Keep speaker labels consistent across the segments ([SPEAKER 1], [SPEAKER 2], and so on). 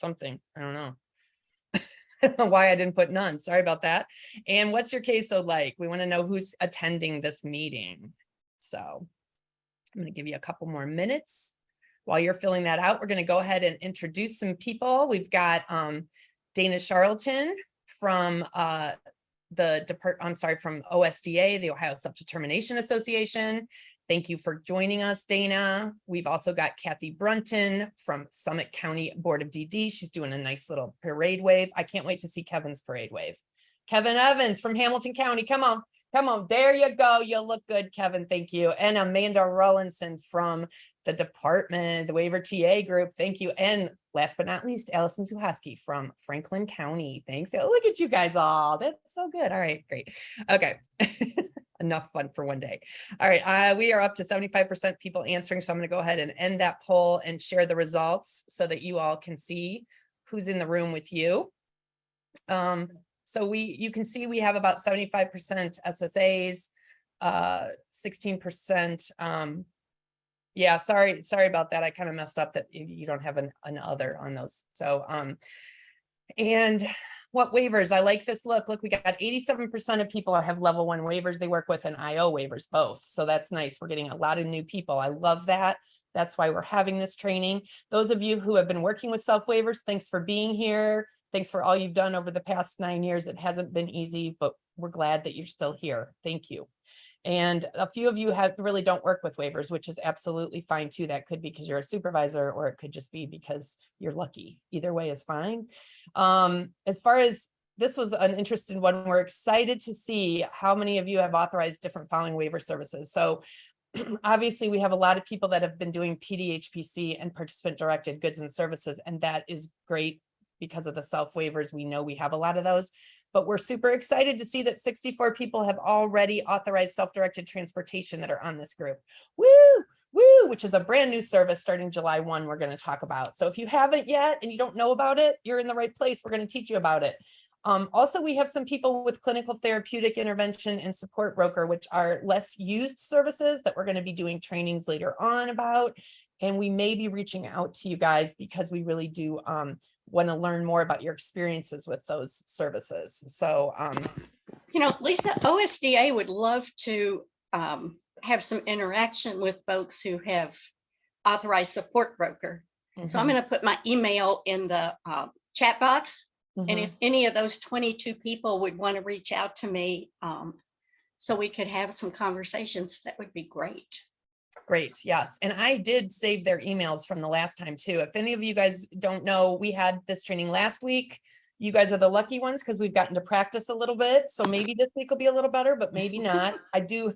[SPEAKER 1] something. I don't know. I don't know why I didn't put none. Sorry about that. And what's your caseload like? We want to know who's attending this meeting. So I'm going to give you a couple more minutes. While you're filling that out, we're going to go ahead and introduce some people. We've got Dana Charlton from from OSDA, the Ohio Self-Determination Association. Thank you for joining us, Dana. We've also got Kathy Brunton from Summit County Board of DD. She's doing a nice little parade wave. I can't wait to see Kevin's parade wave. Kevin Evans from Hamilton County. Come on. Come on. There you go. You look good, Kevin. Thank you. And Amanda Rollinson from the department, the waiver TA group. Thank you. And last but not least, Allison Zuhaski from Franklin County. Thanks. Oh, look at you guys all. That's so good. All right, great. Okay. Enough fun for one day. All right. We are up to 75% people answering. So I'm going to go ahead and end that poll and share the results so that you all can see who's in the room with you. So you can see we have about 75% SSAs, 16%. Yeah, sorry about that. I kind of messed up that you don't have an other on those. So, and what waivers? I like this look. Look, we got 87% of people have level 1 waivers they work with and IO waivers both. So that's nice. We're getting a lot of new people. I love that. That's why we're having this training. Those of you who have been working with self waivers, thanks for being here. Thanks for all you've done over the past 9 years. It hasn't been easy, but we're glad that you're still here. Thank you. And a few of you really don't work with waivers, which is absolutely fine too. That could be because you're a supervisor, or it could just be because you're lucky. Either way is fine. As far as this was an interesting one, we're excited to see how many of you have authorized different following waiver services. So obviously we have a lot of people that have been doing PDHPC and participant directed goods and services, and that is great because of the self waivers. We know we have a lot of those. But we're super excited to see that 64 people have already authorized self-directed transportation that are on this group. Woo, woo, which is a brand new service starting July 1 we're going to talk about. So if you haven't yet and you don't know about it, you're in the right place. We're going to teach you about it. Also, we have some people with clinical therapeutic intervention and support broker, which are less used services that we're going to be doing trainings later on about. And we may be reaching out to you guys because we really do want to learn more about your experiences with those services. So,
[SPEAKER 2] you know, Lisa, OSDA would love to have some interaction with folks who have authorized support broker. So I'm going to put my email in the chat box. And if any of those 22 people would want to reach out to me so we could have some conversations, that would be great.
[SPEAKER 1] Great. Yes. And I did save their emails from the last time too. If any of you guys don't know, we had this training last week. You guys are the lucky ones because we've gotten to practice a little bit. So maybe this week will be a little better, but maybe not. I do.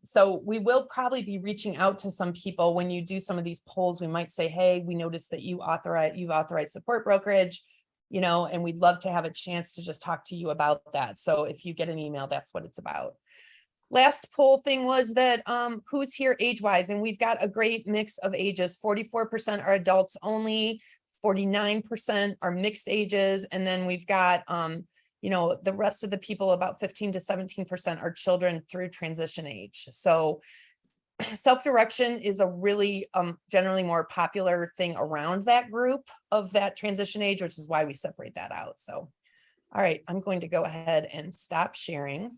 [SPEAKER 1] So we will probably be reaching out to some people when you do some of these polls. We might say, hey, we noticed that you've authorized support brokerage, you know, and we'd love to have a chance to just talk to you about that. So if you get an email, that's what it's about. Last poll thing was that who's here age-wise, and we've got a great mix of ages. 44% are adults only, 49% are mixed ages, and then we've got you know, the rest of the people, about 15 to 17% are children through transition age. So self-direction is a really generally more popular thing around that group of that transition age, which is why we separate that out. So all right, I'm going to go ahead and stop sharing.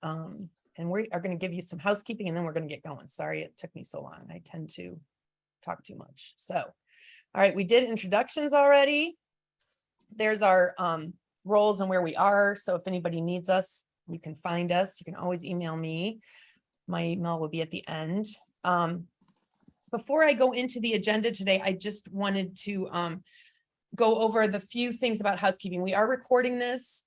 [SPEAKER 1] And we are going to give you some housekeeping and then we're going to get going. Sorry, it took me so long. I tend to talk too much. So, all right, we did introductions already. There's our roles and where we are. So if anybody needs us, you can find us. You can always email me. My email will be at the end. Before I go into the agenda today, I just wanted to go over the few things about housekeeping. We are recording this.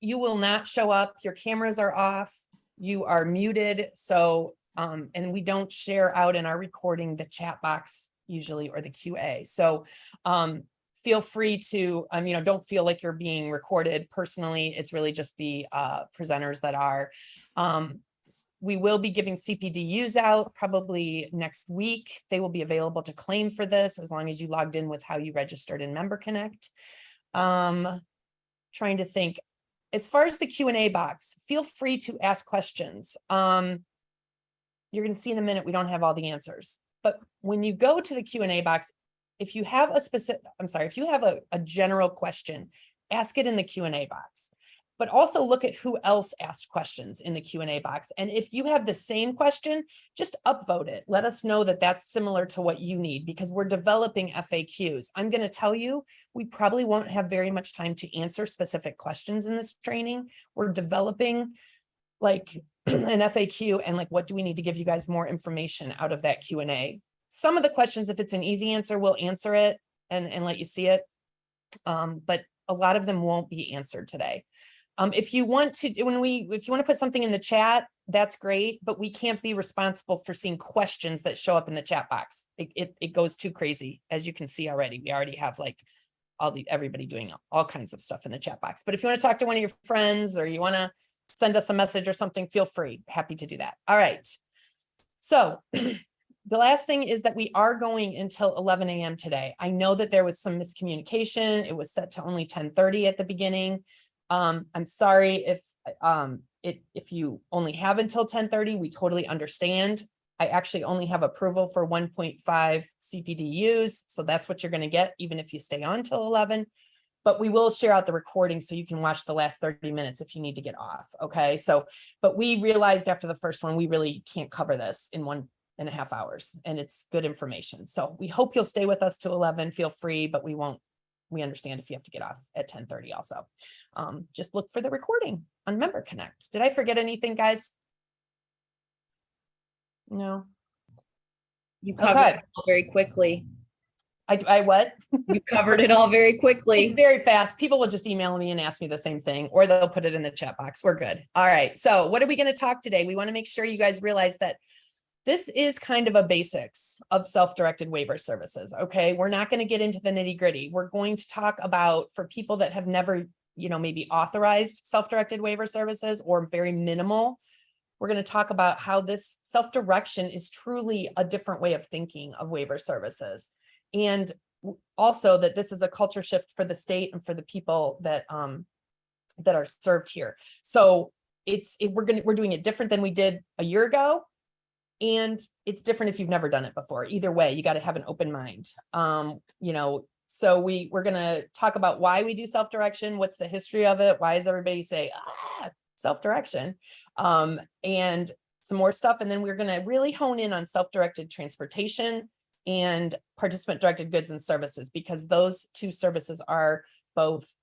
[SPEAKER 1] You will not show up. Your cameras are off. You are muted. So, and we don't share out in our recording the chat box usually or the QA. So, feel free to, you know, don't feel like you're being recorded personally. It's really just the presenters that are. We will be giving CPDUs out probably next week. They will be available to claim for this as long as you logged in with how you registered in Member Connect. Trying to think. As far as the Q&A box, feel free to ask questions. You're going to see in a minute, we don't have all the answers. But when you go to the Q&A box, if you have a specific, if you have a general question, ask it in the Q&A box. But also look at who else asked questions in the Q&A box. And if you have the same question, just upvote it. Let us know that that's similar to what you need, because we're developing FAQs. I'm going to tell you, we probably won't have very much time to answer specific questions in this training. We're developing like an FAQ and like, what do we need to give you guys more information out of that Q&A? Some of the questions, if it's an easy answer, we'll answer it and let you see it. But a lot of them won't be answered today. If you want to, if you want to put something in the chat, that's great, but we can't be responsible for seeing questions that show up in the chat box. It goes too crazy, as you can see already. We already have like everybody doing all kinds of stuff in the chat box. But if you want to talk to one of your friends or you want to send us a message or something, feel free. Happy to do that. All right. So the last thing is that we are going until 11 a.m. today. I know that there was some miscommunication. It was set to only 10:30 at the beginning. I'm sorry if you only have until 10:30, we totally understand. I actually only have approval for 1.5 CPDUs. So that's what you're going to get, even if you stay on till 11, but we will share out the recording so you can watch the last 30 minutes if you need to get off. Okay. So, but we realized after the first one, we really can't cover this in 1.5 hours, and it's good information. So we hope you'll stay with us to 11, feel free, but we understand if you have to get off at 10:30 also. Just look for the recording on Member Connect. Did I forget anything, guys? No.
[SPEAKER 3] You covered it all very quickly.
[SPEAKER 1] I what?
[SPEAKER 3] You covered it all very quickly.
[SPEAKER 1] It's very fast. People will just email me and ask me the same thing, or they'll put it in the chat box. We're good. All right. So what are we going to talk today? We want to make sure you guys realize that this is kind of a basics of self-directed waiver services. Okay. We're not going to get into the nitty-gritty. We're going to talk about, for people that have never, maybe authorized self-directed waiver services or very minimal, we're going to talk about how this self-direction is truly a different way of thinking of waiver services. And also that this is a culture shift for the state and for the people that are served here. So we're doing it different than we did a year ago. And it's different if you've never done it before. Either way, you got to have an open mind. So we're going to talk about why we do self-direction. What's the history of it? Why does everybody say, self-direction? And some more stuff. And then we're going to really hone in on self-directed transportation and participant-directed goods and services, because those two services are both,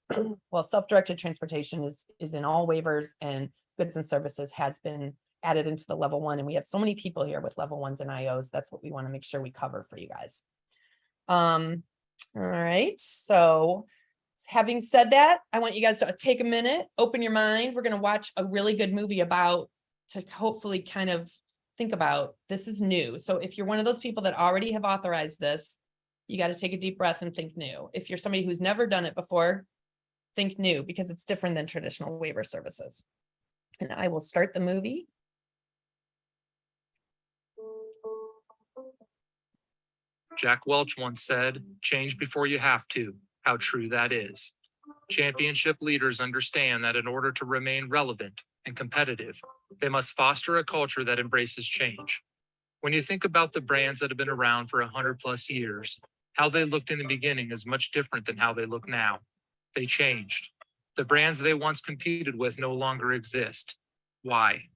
[SPEAKER 1] well, self-directed transportation is in all waivers, and goods and services has been added into the level 1. And we have so many people here with level 1s and IOs. That's what we want to make sure we cover for you guys. All right. So having said that, I want you guys to take a minute, open your mind. We're going to watch a really good movie to hopefully kind of think about, this is new. So if you're one of those people that already have authorized this, you got to take a deep breath and think new. If you're somebody who's never done it before, think new, because it's different than traditional waiver services. And I will start the movie.
[SPEAKER 4] Jack Welch once said, "Change before you have to." How true that is. Championship leaders understand that in order to remain relevant and competitive, they must foster a culture that embraces change. When you think about the brands that have been around for 100+ years, how they looked in the beginning is much different than how they look now. They changed. The brands they once competed with no longer exist. Why?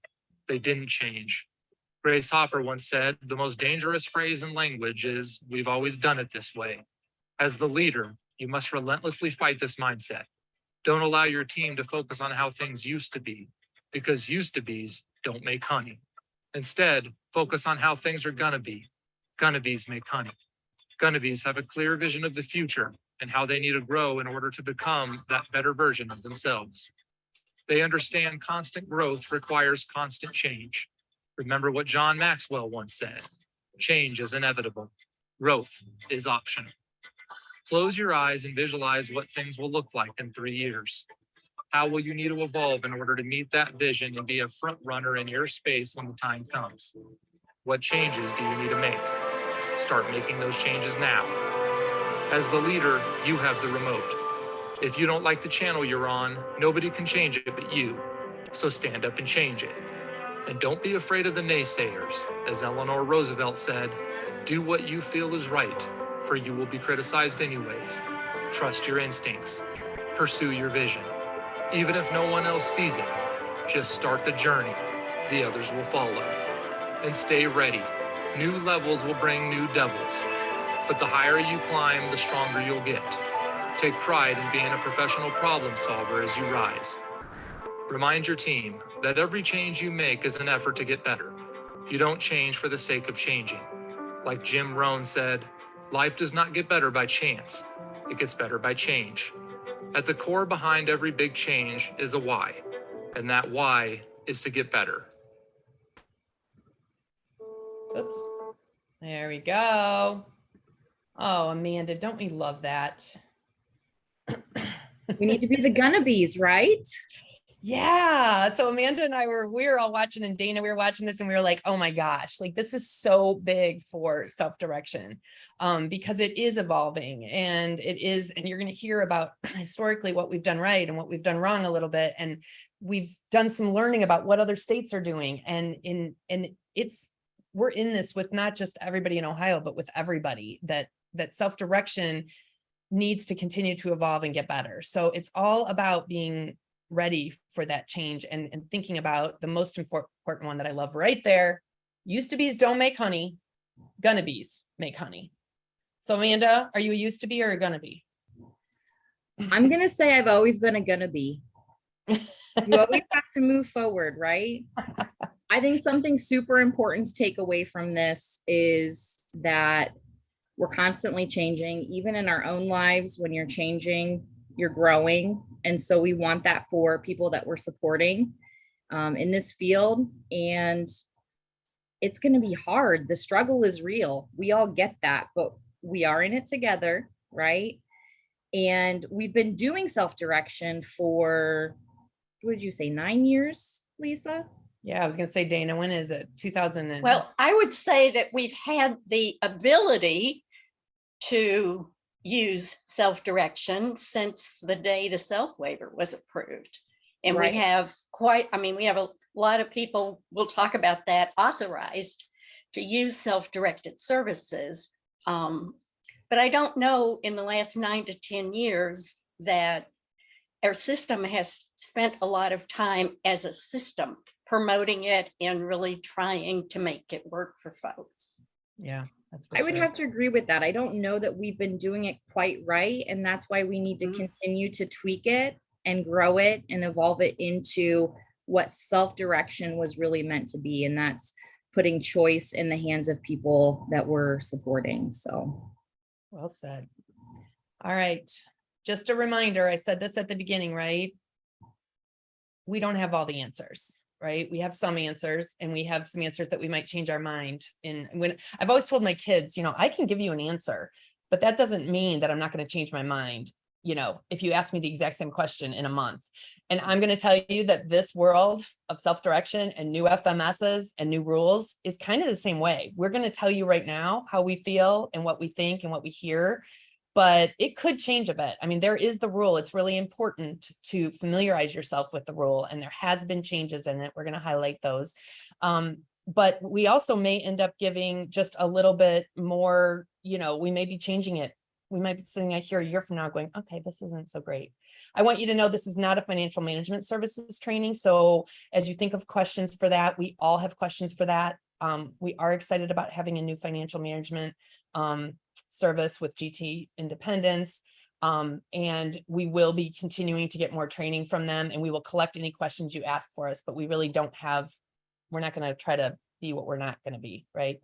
[SPEAKER 4] They didn't change. Grace Hopper once said, "The most dangerous phrase in language is, 'we've always done it this way.' As the leader, you must relentlessly fight this mindset. Don't allow your team to focus on how things used to be, because used to be's don't make honey. Instead, focus on how things are gonna be. Gonna be's make honey. Gonna be's have a clear vision of the future and how they need to grow in order to become that better version of themselves. They understand constant growth requires constant change. Remember what John Maxwell once said, change is inevitable. Growth is optional. Close your eyes and visualize what things will look like in 3 years. How will you need to evolve in order to meet that vision and be a front runner in your space when the time comes? What changes do you need to make? Start making those changes now. As the leader, you have the remote. If you don't like the channel you're on, nobody can change it but you. So stand up and change it. And don't be afraid of the naysayers. As Eleanor Roosevelt said, do what you feel is right for you will be criticized anyways. Trust your instincts. Pursue your vision. Even if no one else sees it, just start the journey. The others will follow. And stay ready. New levels will bring new devils. But the higher you climb, the stronger you'll get. Take pride in being a professional problem solver as you rise. Remind your team that every change you make is an effort to get better. You don't change for the sake of changing. Like Jim Rohn said, life does not get better by chance. It gets better by change. At the core behind every big change is a why, and that why is to get better.
[SPEAKER 1] Oops. There we go. Oh, Amanda, don't we love that?
[SPEAKER 3] We need to be the gonna-bees, right?
[SPEAKER 1] Yeah. So Amanda and we were all watching, and Dana, we were watching this and we were like, oh my gosh, like this is so big for self-direction, because it is evolving, and you're going to hear about historically what we've done right and what we've done wrong a little bit. And we've done some learning about what other states are doing. And we're in this with not just everybody in Ohio, but with everybody, that self-direction needs to continue to evolve and get better. So it's all about being ready for that change and thinking about the most important one that I love right there. Used to be's don't make honey, gonna be's make honey. So Amanda, are you a used to be or a gonna be?
[SPEAKER 3] I'm gonna say I've always been a gonna be. You always have to move forward, right? I think something super important to take away from this is that we're constantly changing, even in our own lives. When you're changing, you're growing. And so we want that for people that we're supporting in this field. And it's going to be hard. The struggle is real. We all get that, but we are in it together, right? And we've been doing self-direction for, what did you say, 9 years, Lisa?
[SPEAKER 1] Yeah, I was going to say, Dana, when is it? 2000?
[SPEAKER 2] Well, I would say that we've had the ability to use self-direction since the day the SELF waiver was approved. And
[SPEAKER 3] Right.
[SPEAKER 2] we have we have a lot of people, we'll talk about that, authorized to use self-directed services. But I don't know in the last 9 to 10 years that our system has spent a lot of time as a system promoting it and really trying to make it work for folks.
[SPEAKER 1] Yeah, that's
[SPEAKER 3] I would have to agree with that. I don't know that we've been doing it quite right. And that's why we need to continue to tweak it and grow it and evolve it into what self-direction was really meant to be. And that's putting choice in the hands of people that we're supporting. So
[SPEAKER 1] well said. All right. Just a reminder, I said this at the beginning, right? We don't have all the answers, right? We have some answers, and we have some answers that we might change our mind. And when I've always told my kids, I can give you an answer, but that doesn't mean that I'm not going to change my mind. If you ask me the exact same question in a month. And I'm going to tell you that this world of self-direction and new FMSs and new rules is kind of the same way. We're going to tell you right now how we feel and what we think and what we hear, but it could change a bit. I mean, there is the rule. It's really important to familiarize yourself with the rule, and there has been changes in it. We're going to highlight those. But we also may end up giving just a little bit more, we may be changing it. We might be sitting here a year from now going, okay, this isn't so great. I want you to know this is not a financial management services training. So as you think of questions for that, we all have questions for that. We are excited about having a new financial management service with GT Independence. And we will be continuing to get more training from them, and we will collect any questions you ask for us, but we really we're not going to try to be what we're not going to be, right?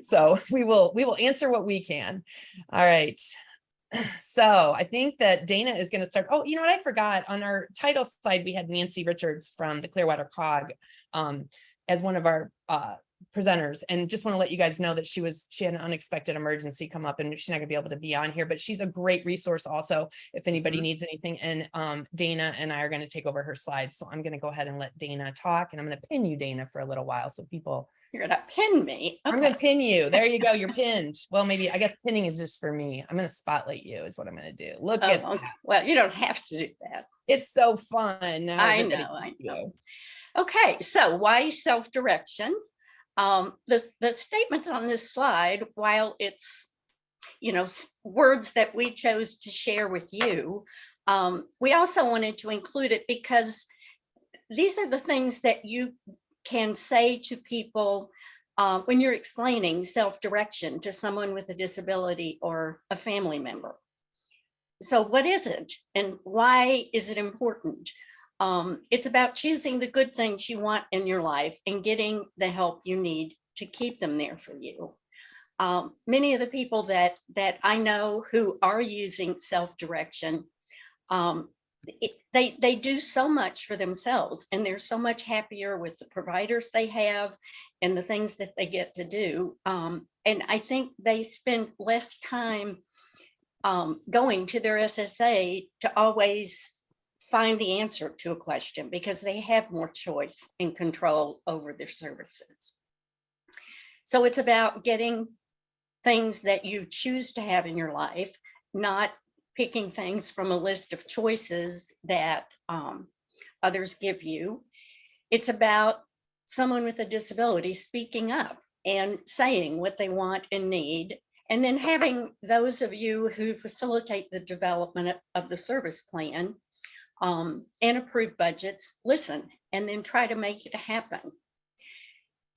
[SPEAKER 1] So we will answer what we can. All right. So I think that Dana is going to start. Oh, you know what? I forgot, on our title slide, we had Nancy Richards from the Clearwater COG as one of our presenters, and just want to let you guys know that she had an unexpected emergency come up, and she's not gonna be able to be on here, but she's a great resource also if anybody needs anything. And Dana and I are going to take over her slides, so I'm going to go ahead and let Dana talk, and I'm going to pin you, Dana, for a little while so people.
[SPEAKER 2] You're gonna pin me. Okay.
[SPEAKER 1] I'm going to pin you. There you go. You're pinned. Well, maybe, I guess pinning is just for me. I'm going to spotlight you is what I'm going to do. Look at
[SPEAKER 2] Okay.
[SPEAKER 1] that.
[SPEAKER 2] Well, you don't have to do that.
[SPEAKER 1] It's so fun. Now
[SPEAKER 2] I
[SPEAKER 1] everybody
[SPEAKER 2] know.
[SPEAKER 1] can do.
[SPEAKER 2] Okay, so why self-direction? The statements on this slide, while it's words that we chose to share with you. We also wanted to include it because these are the things that you can say to people when you're explaining self-direction to someone with a disability or a family member. So what is it and why is it important? It's about choosing the good things you want in your life and getting the help you need to keep them there for you. Many of the people that I know who are using self-direction, they do so much for themselves, and they're so much happier with the providers they have and the things that they get to do. And I think they spend less time going to their SSA to always find the answer to a question, because they have more choice and control over their services. So it's about getting things that you choose to have in your life, not picking things from a list of choices that others give you. It's about someone with a disability speaking up and saying what they want and need, and then having those of you who facilitate the development of the service plan and approve budgets, listen, and then try to make it happen.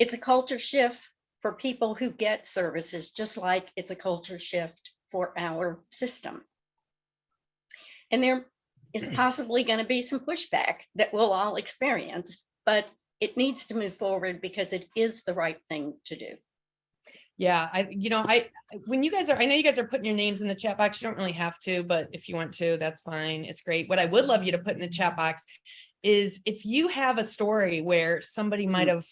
[SPEAKER 2] It's a culture shift for people who get services, just like it's a culture shift for our system. And there is possibly going to be some pushback that we'll all experience, but it needs to move forward because it is the right thing to do.
[SPEAKER 1] Yeah, when you guys are, I know you guys are putting your names in the chat box. You don't really have to, but if you want to, that's fine. It's great. What I would love you to put in the chat box is if you have a story where somebody might have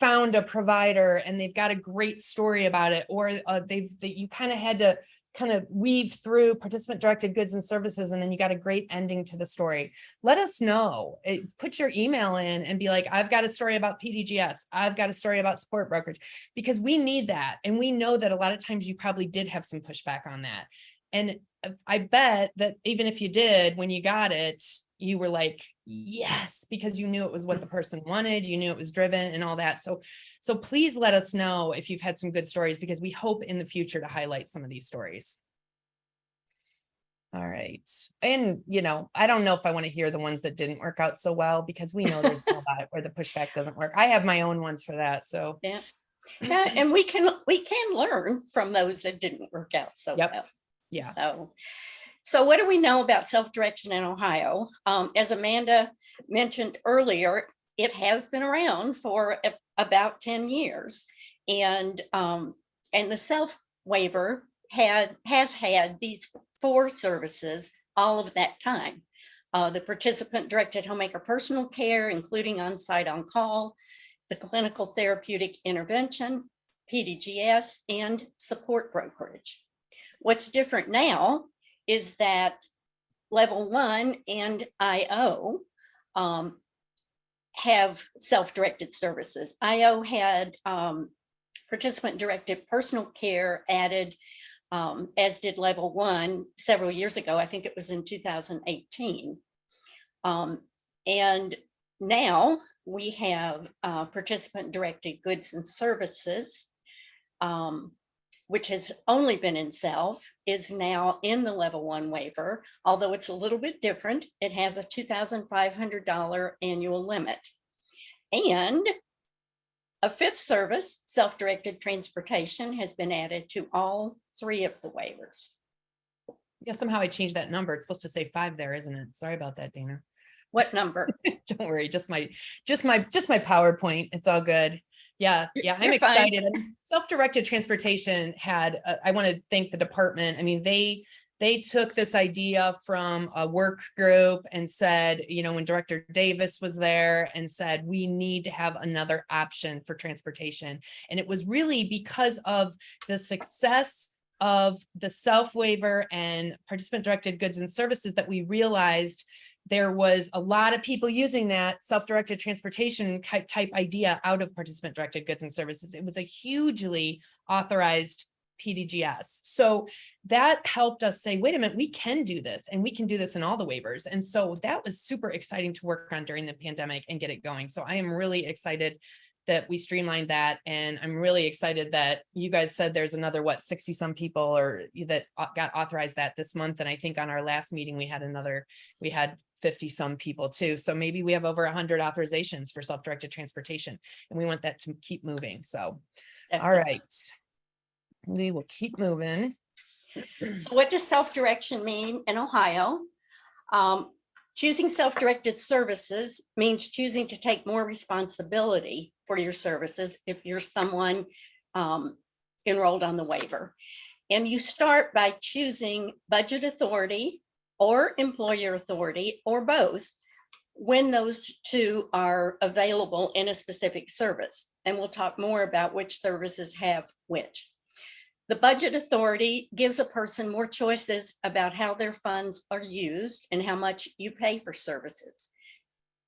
[SPEAKER 1] found a provider and they've got a great story about it, or you kind of had to kind of weave through participant directed goods and services, and then you got a great ending to the story. Let us know. Put your email in and be like, I've got a story about PDGS. I've got a story about support brokerage, because we need that. And we know that a lot of times you probably did have some pushback on that. And I bet that even if you did, when you got it, you were like, yes, because you knew it was what the person wanted, you knew it was driven and all that. So please let us know if you've had some good stories, because we hope in the future to highlight some of these stories. All right. And, I don't know if I want to hear the ones that didn't work out so well, because we know there's a lot where the pushback doesn't work. I have my own ones for that. So
[SPEAKER 2] yeah. And we can learn from those that didn't work out so well.
[SPEAKER 1] Yeah.
[SPEAKER 2] So what do we know about self-direction in Ohio? As Amanda mentioned earlier, it has been around for about 10 years. And the SELF Waiver has had these 4 services all of that time. The participant directed homemaker personal care, including on-site on-call, the clinical therapeutic intervention, PDGS, and support brokerage. What's different now is that level 1 and IO have self-directed services. IO had participant-directed personal care added, as did level 1 several years ago. I think it was in 2018. And now we have participant-directed goods and services, which has only been in SELF, is now in the level 1 waiver, although it's a little bit different. It has a $2,500 annual limit. And a 5th service, self-directed transportation, has been added to all 3 of the waivers.
[SPEAKER 1] Yeah, somehow I changed that number. It's supposed to say 5 there, isn't it? Sorry about that, Dana.
[SPEAKER 2] What number?
[SPEAKER 1] Don't worry, just my PowerPoint. It's all good. Yeah, I'm excited. Self-directed transportation had, I want to thank the department. I mean, they took this idea from a work group and said, when Director Davis was there, and said, we need to have another option for transportation. And it was really because of the success of the SELF waiver and participant directed goods and services that we realized there was a lot of people using that self-directed transportation type idea out of participant directed goods and services. It was a hugely authorized PDGS. So that helped us say, wait a minute, we can do this, and we can do this in all the waivers. And so that was super exciting to work on during the pandemic and get it going. So I am really excited that we streamlined that. And I'm really excited that you guys said there's another, 60 some people or that got authorized that this month. And I think on our last meeting, we had 50 some people too. So maybe we have over 100 authorizations for self-directed transportation, and we want that to keep moving. So, all right, we will keep moving.
[SPEAKER 2] So what does self-direction mean in Ohio? Choosing self-directed services means choosing to take more responsibility for your services if you're someone enrolled on the waiver. And you start by choosing budget authority or employer authority or both when those two are available in a specific service. And we'll talk more about which services have which. The budget authority gives a person more choices about how their funds are used and how much you pay for services.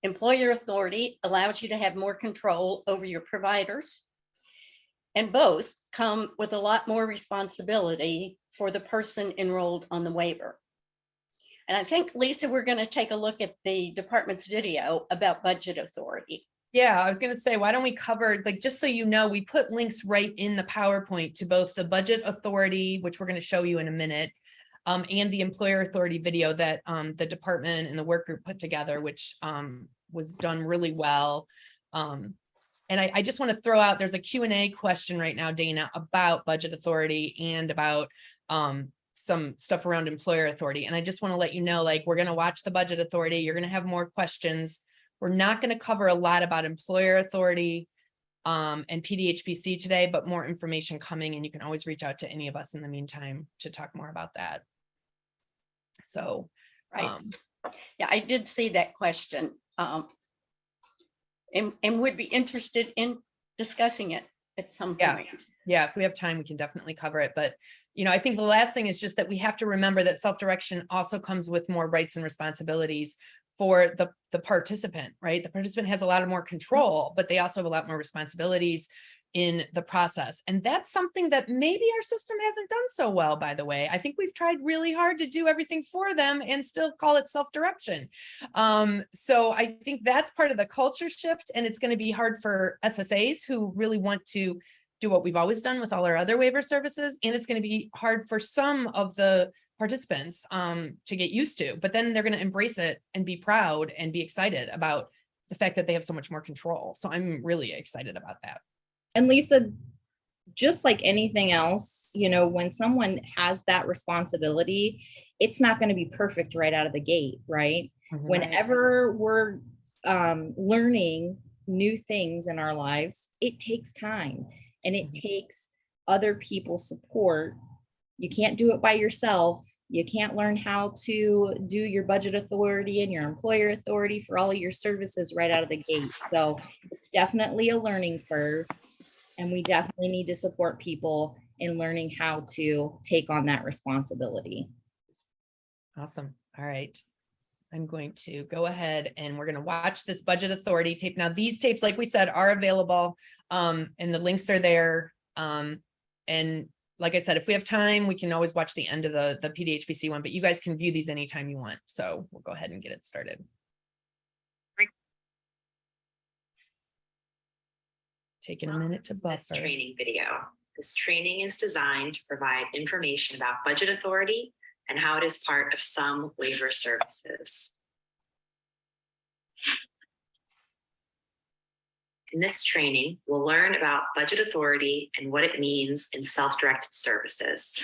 [SPEAKER 2] Employer authority allows you to have more control over your providers, and both come with a lot more responsibility for the person enrolled on the waiver. And I think, Lisa, we're going to take a look at the department's video about budget authority.
[SPEAKER 1] Yeah, I was going to say, why don't we cover, like, just so you know, we put links right in the PowerPoint to both the budget authority, which we're going to show you in a minute, and the employer authority video that the department and the work group put together, which was done really well. And I just want to throw out, there's a Q&A question right now, Dana, about budget authority and about some stuff around employer authority. And I just want to let you know, like, we're going to watch the budget authority. You're going to have more questions. We're not going to cover a lot about employer authority and PDHPC today, but more information coming, and you can always reach out to any of us in the meantime to talk more about that. So,
[SPEAKER 2] right. Yeah, I did see that question and would be interested in discussing it at some point.
[SPEAKER 1] Yeah, if we have time, we can definitely cover it. But, you know, I think the last thing is just that we have to remember that self-direction also comes with more rights and responsibilities for the participant, right? The participant has a lot of more control, but they also have a lot more responsibilities in the process. And that's something that maybe our system hasn't done so well, by the way. I think we've tried really hard to do everything for them and still call it self-direction. So I think that's part of the culture shift, and it's going to be hard for SSAs who really want to do what we've always done with all our other waiver services. And it's going to be hard for some of the participants to get used to, but then they're going to embrace it and be proud and be excited about the fact that they have so much more control. So I'm really excited about that.
[SPEAKER 3] And Lisa, just like anything else, you know, when someone has that responsibility, it's not going to be perfect right out of the gate, right?
[SPEAKER 1] Mm-hmm.
[SPEAKER 3] Whenever we're learning new things in our lives, it takes time and it takes other people's support. You can't do it by yourself. You can't learn how to do your budget authority and your employer authority for all of your services right out of the gate. So it's definitely a learning curve, and we definitely need to support people in learning how to take on that responsibility.
[SPEAKER 1] Awesome. All right. I'm going to go ahead and we're going to watch this budget authority tape. Now, these tapes, like we said, are available and the links are there. And like I said, if we have time, we can always watch the end of the PDHPC one, but you guys can view these anytime you want. So we'll go ahead and get it started. Taking a minute to buffer.
[SPEAKER 5] This training video. This training is designed to provide information about budget authority and how it is part of some waiver services. In this training, we'll learn about budget authority and what it means in self-directed services.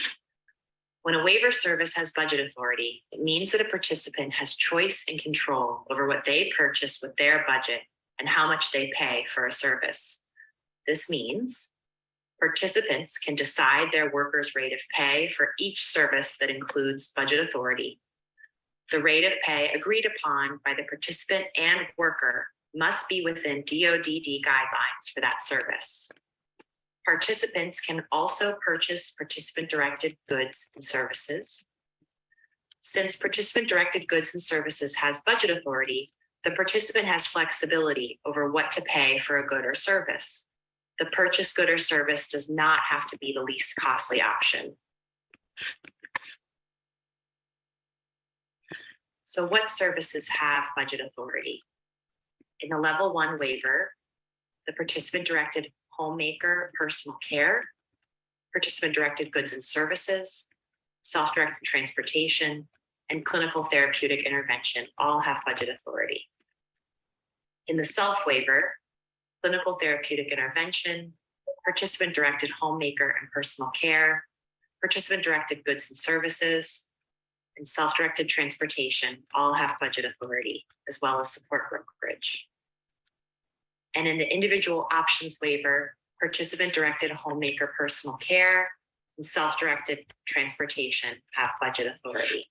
[SPEAKER 5] When a waiver service has budget authority, it means that a participant has choice and control over what they purchase with their budget and how much they pay for a service. This means participants can decide their workers' rate of pay for each service that includes budget authority. The rate of pay agreed upon by the participant and worker must be within DoDD guidelines for that service. Participants can also purchase participant-directed goods and services. Since participant-directed goods and services has budget authority, the participant has flexibility over what to pay for a good or service. The purchased good or service does not have to be the least costly option. So what services have budget authority? In the level 1 waiver, the participant-directed homemaker personal care, participant-directed goods and services, self-directed transportation, and clinical therapeutic intervention all have budget authority. In the SELF Waiver, clinical therapeutic intervention, participant-directed homemaker and personal care, participant-directed goods and services, and self-directed transportation all have budget authority, as well as support brokerage. And in the individual options waiver, participant-directed homemaker personal care and self-directed transportation have budget authority.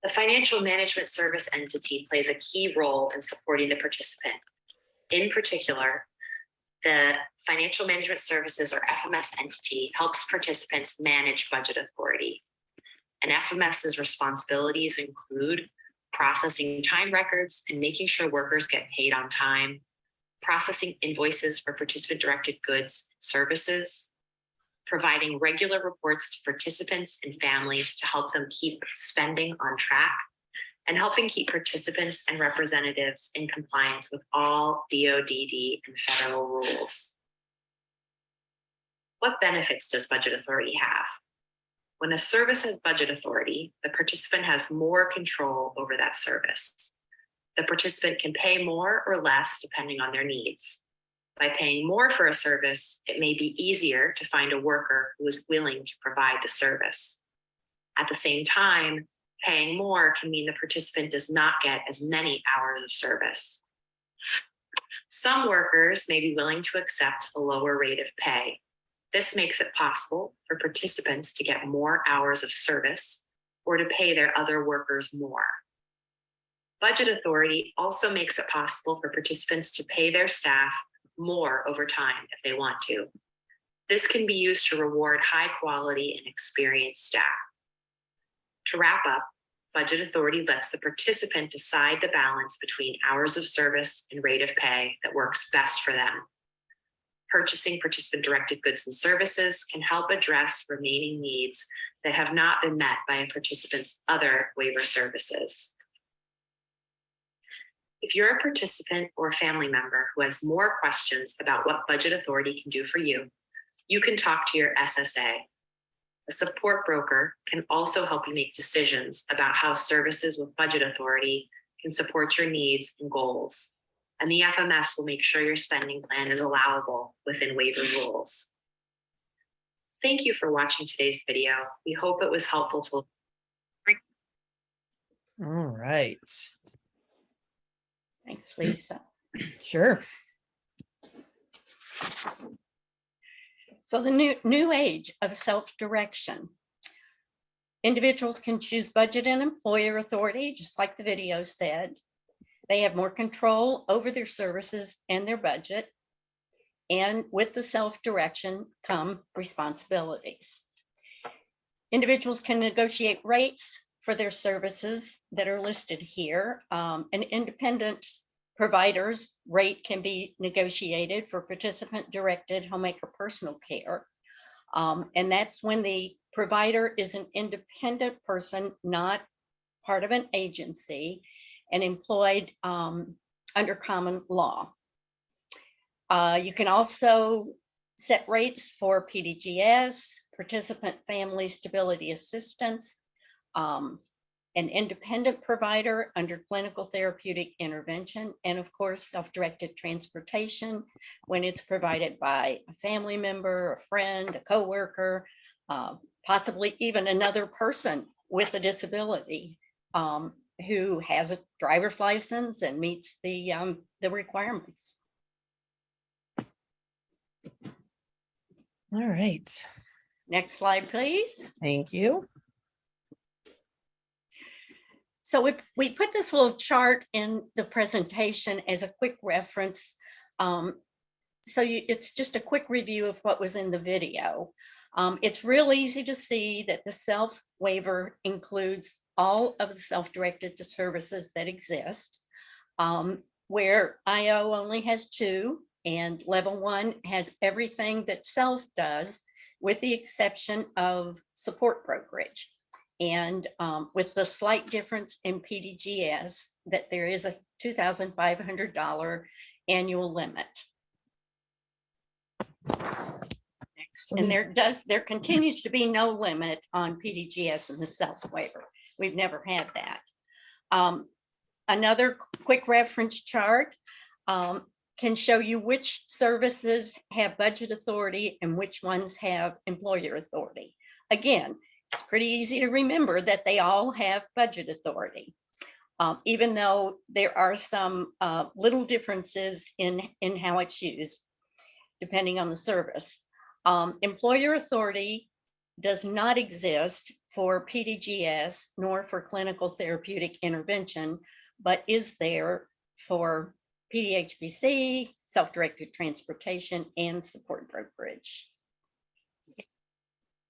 [SPEAKER 5] The financial management service entity plays a key role in supporting the participant. In particular, the Financial Management Services, or FMS entity, helps participants manage budget authority. And FMS's responsibilities include processing time records and making sure workers get paid on time, processing invoices for participant-directed goods and services, providing regular reports to participants and families to help them keep spending on track, and helping keep participants and representatives in compliance with all DoDD and federal rules. What benefits does budget authority have? When a service has budget authority, the participant has more control over that service. The participant can pay more or less depending on their needs. By paying more for a service, it may be easier to find a worker who is willing to provide the service. At the same time, paying more can mean the participant does not get as many hours of service. Some workers may be willing to accept a lower rate of pay. This makes it possible for participants to get more hours of service or to pay their other workers more. Budget authority also makes it possible for participants to pay their staff more over time if they want to. This can be used to reward high quality and experienced staff. To wrap up, budget authority lets the participant decide the balance between hours of service and rate of pay that works best for them. Purchasing participant-directed goods and services can help address remaining needs that have not been met by a participant's other waiver services. If you're a participant or a family member who has more questions about what budget authority can do for you, you can talk to your SSA. A support broker can also help you make decisions about how services with budget authority can support your needs and goals. And the FMS will make sure your spending plan is allowable within waiver rules. Thank you for watching today's video. We hope it was helpful to.
[SPEAKER 1] All right.
[SPEAKER 2] Thanks, Lisa.
[SPEAKER 1] Sure.
[SPEAKER 2] So the new age of self-direction. Individuals can choose budget and employer authority, just like the video said. They have more control over their services and their budget. And with the self-direction come responsibilities. Individuals can negotiate rates for their services that are listed here. An independent provider's rate can be negotiated for participant-directed homemaker personal care. And that's when the provider is an independent person, not part of an agency, and employed under common law. You can also set rates for PDGS, participant family stability assistance, an independent provider under clinical therapeutic intervention, and of course, self-directed transportation when it's provided by a family member, a friend, a coworker, possibly even another person with a disability who has a driver's license and meets the requirements.
[SPEAKER 1] All right.
[SPEAKER 2] Next slide, please.
[SPEAKER 1] Thank you.
[SPEAKER 2] So we put this little chart in the presentation as a quick reference. It's just a quick review of what was in the video. It's real easy to see that the SELF waiver includes all of the self-directed services that exist, where IO only has 2 and level 1 has everything that SELF does, with the exception of support brokerage. And with the slight difference in PDGS, that there is a $2,500 annual limit.
[SPEAKER 1] So
[SPEAKER 2] And
[SPEAKER 1] we-
[SPEAKER 2] there continues to be no limit on PDGS and the SELF waiver. We've never had that. Another quick reference chart can show you which services have budget authority and which ones have employer authority. Again, it's pretty easy to remember that they all have budget authority, even though there are some little differences in how it's used, depending on the service. Employer authority does not exist for PDGS nor for clinical therapeutic intervention, but is there for PDHPC, self-directed transportation, and support brokerage.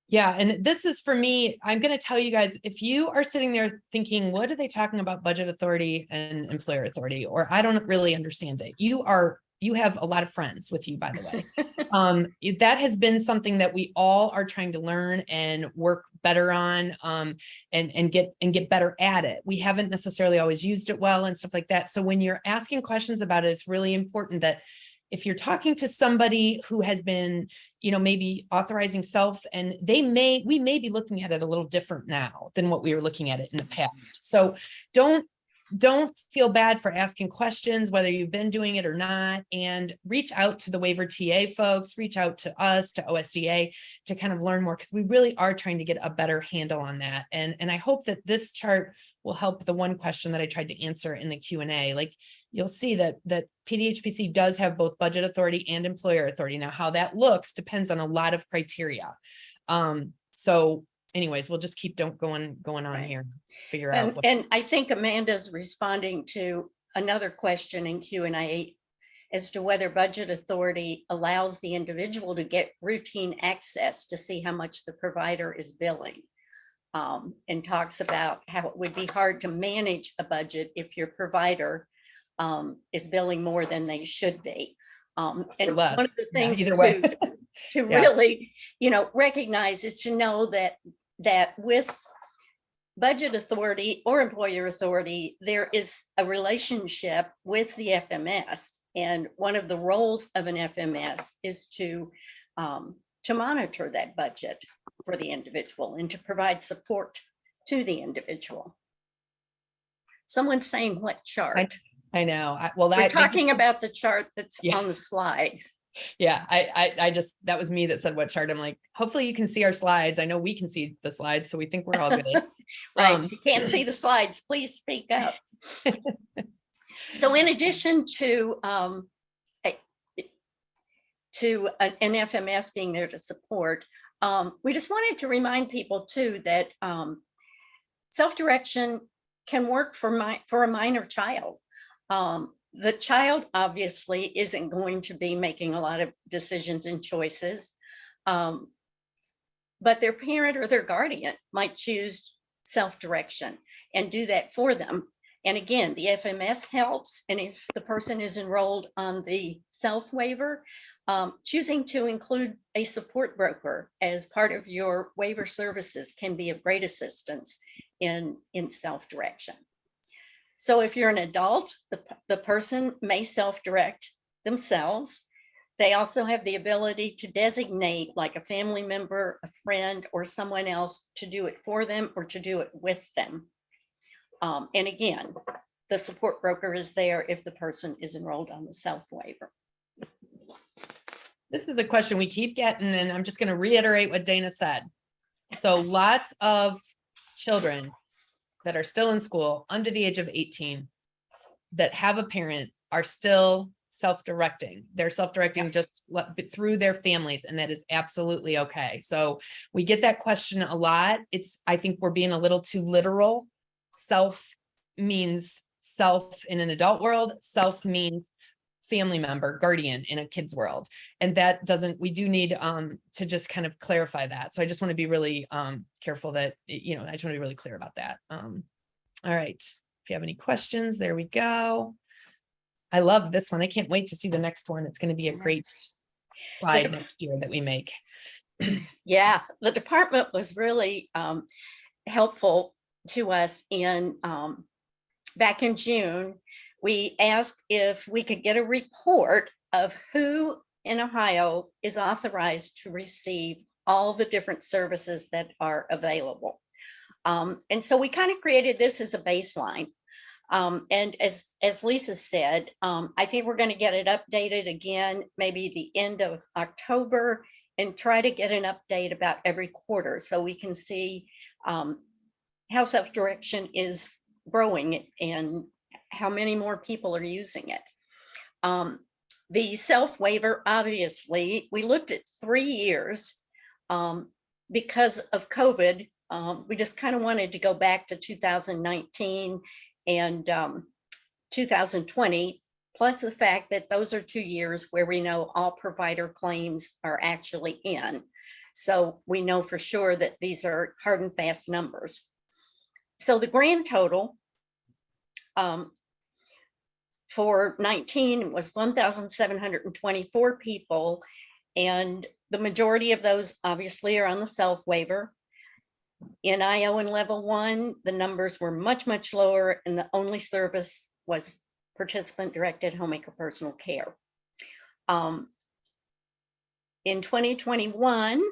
[SPEAKER 1] Yeah, and this is for me, I'm going to tell you guys, if you are sitting there thinking, what are they talking about budget authority and employer authority, or I don't really understand it. You have a lot of friends with you, by the way. That has been something that we all are trying to learn and work better on, and get better at it. We haven't necessarily always used it well and stuff like that. So when you're asking questions about it, it's really important that if you're talking to somebody who has been, maybe authorizing self, and we may be looking at it a little different now than what we were looking at it in the past. So don't feel bad for asking questions, whether you've been doing it or not, and reach out to the waiver TA folks, reach out to us, to OSDA, to kind of learn more, because we really are trying to get a better handle on that. And I hope that this chart will help the one question that I tried to answer in the Q&A. Like, you'll see that PDHPC does have both budget authority and employer authority. Now, how that looks depends on a lot of criteria. So anyways, we'll just keep going on
[SPEAKER 2] Right.
[SPEAKER 1] here, figure out.
[SPEAKER 2] And I think Amanda's responding to another question in Q&A as to whether budget authority allows the individual to get routine access to see how much the provider is billing. And talks about how it would be hard to manage a budget if your provider is billing more than they should be. And
[SPEAKER 1] less.
[SPEAKER 2] one of the
[SPEAKER 1] Yeah,
[SPEAKER 2] things
[SPEAKER 1] either way.
[SPEAKER 2] to
[SPEAKER 1] Yeah.
[SPEAKER 2] really, recognize is to know that with budget authority or employer authority, there is a relationship with the FMS. And one of the roles of an FMS is to monitor that budget for the individual and to provide support to the individual. Someone's saying what chart?
[SPEAKER 1] I know.
[SPEAKER 2] We're talking about the chart that's
[SPEAKER 1] Yeah.
[SPEAKER 2] on the slide.
[SPEAKER 1] Yeah, I just, that was me that said what chart. I'm like, hopefully you can see our slides. I know we can see the slides, so we think we're all good.
[SPEAKER 2] Right. If you can't see the slides, please speak up. So in addition to an FMS being there to support, we just wanted to remind people too that self-direction can work for a minor child. The child obviously isn't going to be making a lot of decisions and choices, but their parent or their guardian might choose self-direction and do that for them. And again, the FMS helps. And if the person is enrolled on the SELF waiver, choosing to include a support broker as part of your waiver services can be of great assistance in self-direction. So if you're an adult, the person may self-direct themselves. They also have the ability to designate like a family member, a friend, or someone else to do it for them or to do it with them. And again, the support broker is there if the person is enrolled on the SELF waiver.
[SPEAKER 1] This is a question we keep getting, and I'm just going to reiterate what Dana said. So lots of children that are still in school under the age of 18 that have a parent are still self-directing. They're self-directing just through their families, and that is absolutely okay. So we get that question a lot. I think we're being a little too literal. Self means self in an adult world. Self means family member, guardian in a kid's world. And that we do need to just kind of clarify that. So I just want to be really careful that, I just want to be really clear about that. All right. If you have any questions, there we go. I love this one. I can't wait to see the next one. It's going to be a great slide next year that we make.
[SPEAKER 2] Yeah, the department was really helpful to us in back in June. We asked if we could get a report of who in Ohio is authorized to receive all the different services that are available. And so we kind of created this as a baseline. And as Lisa said, I think we're going to get it updated again, maybe the end of October, and try to get an update about every quarter so we can see how self-direction is growing and how many more people are using it. The self waiver, obviously, we looked at 3 years because of COVID. We just kind of wanted to go back to 2019 and 2020, plus the fact that those are 2 years where we know all provider claims are actually in. So we know for sure that these are hard and fast numbers. So the grand total for 19 was 1,724 people, and the majority of those obviously are on the self waiver. In IO and level 1, the numbers were much, much lower, and the only service was participant directed homemaker personal care. In 2021,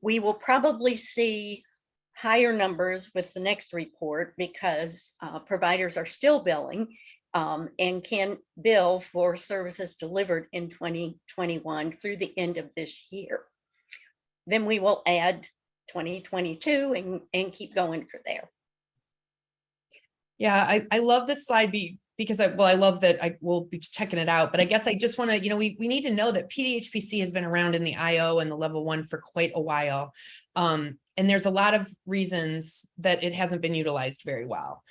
[SPEAKER 2] we will probably see higher numbers with the next report because providers are still billing and can bill for services delivered in 2021 through the end of this year. Then we will add 2022 and keep going for there.
[SPEAKER 1] Yeah, I love this slide because I love that I will be checking it out, but I guess I just want to, we need to know that PDHPC has been around in the IO and the level 1 for quite a while. And there's a lot of reasons that it hasn't been utilized very well.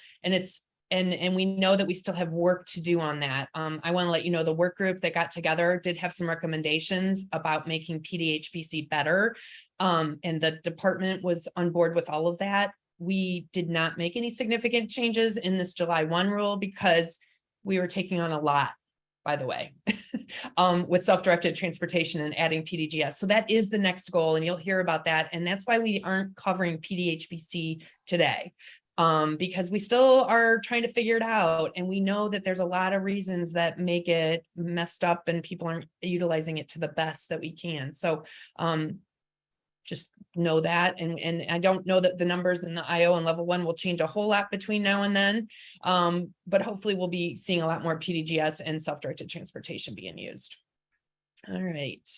[SPEAKER 1] And we know that we still have work to do on that. I want to let you know the work group that got together did have some recommendations about making PDHPC better. And the department was on board with all of that. We did not make any significant changes in this July 1 rule because we were taking on a lot, by the way, with self-directed transportation and adding PDGS. So that is the next goal, and you'll hear about that. And that's why we aren't covering PDHPC today, because we still are trying to figure it out. And we know that there's a lot of reasons that make it messed up and people aren't utilizing it to the best that we can. So just know that. And I don't know that the numbers in the IO and level 1 will change a whole lot between now and then. But hopefully we'll be seeing a lot more PDGS and self-directed transportation being used. All right.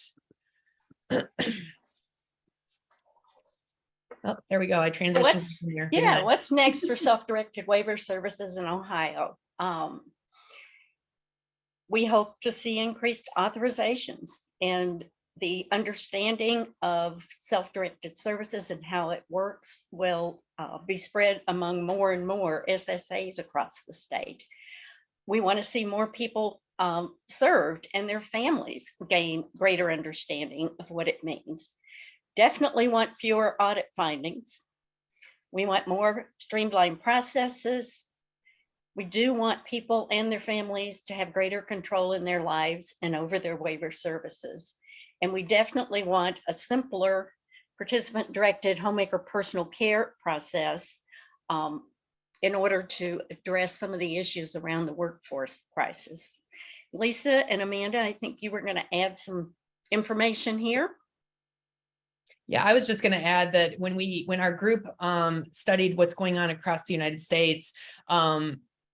[SPEAKER 1] Oh, there we go. I transitioned from here.
[SPEAKER 2] Yeah, what's next for self-directed waiver services in Ohio? We hope to see increased authorizations and the understanding of self-directed services and how it works will be spread among more and more SSAs across the state. We want to see more people served and their families gain greater understanding of what it means. Definitely want fewer audit findings. We want more streamlined processes. We do want people and their families to have greater control in their lives and over their waiver services. And we definitely want a simpler participant-directed homemaker personal care process in order to address some of the issues around the workforce crisis. Lisa and Amanda, I think you were going to add some information here.
[SPEAKER 1] Yeah, I was just going to add that when our group studied what's going on across the United States,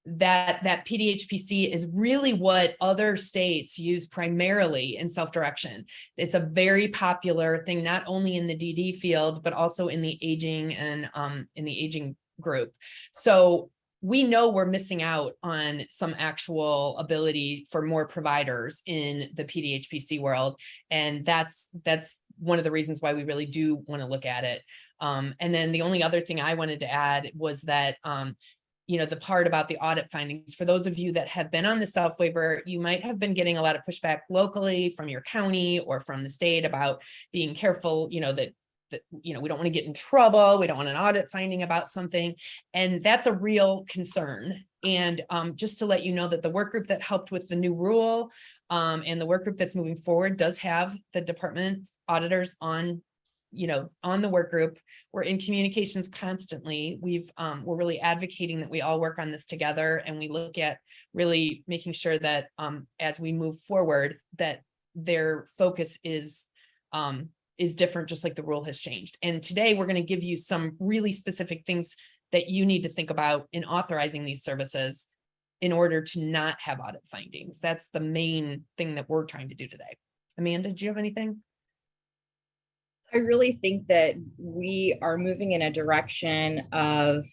[SPEAKER 1] that PDHPC is really what other states use primarily in self-direction. It's a very popular thing, not only in the DD field, but also in the aging and in the aging group. So we know we're missing out on some actual ability for more providers in the PDHPC world. And that's one of the reasons why we really do want to look at it. And then the only other thing I wanted to add was that the part about the audit findings, for those of you that have been on the self waiver, you might have been getting a lot of pushback locally from your county or from the state about being careful, that we don't want to get in trouble. We don't want an audit finding about something. And that's a real concern. And just to let you know that the work group that helped with the new rule and the work group that's moving forward does have the department auditors on on the work group. We're in communications constantly. We're really advocating that we all work on this together, and we look at really making sure that as we move forward, that their focus is different, just like the rule has changed. And today we're going to give you some really specific things that you need to think about in authorizing these services in order to not have audit findings. That's the main thing that we're trying to do today. Amanda, do you have anything?
[SPEAKER 3] I really think that we are moving in a direction of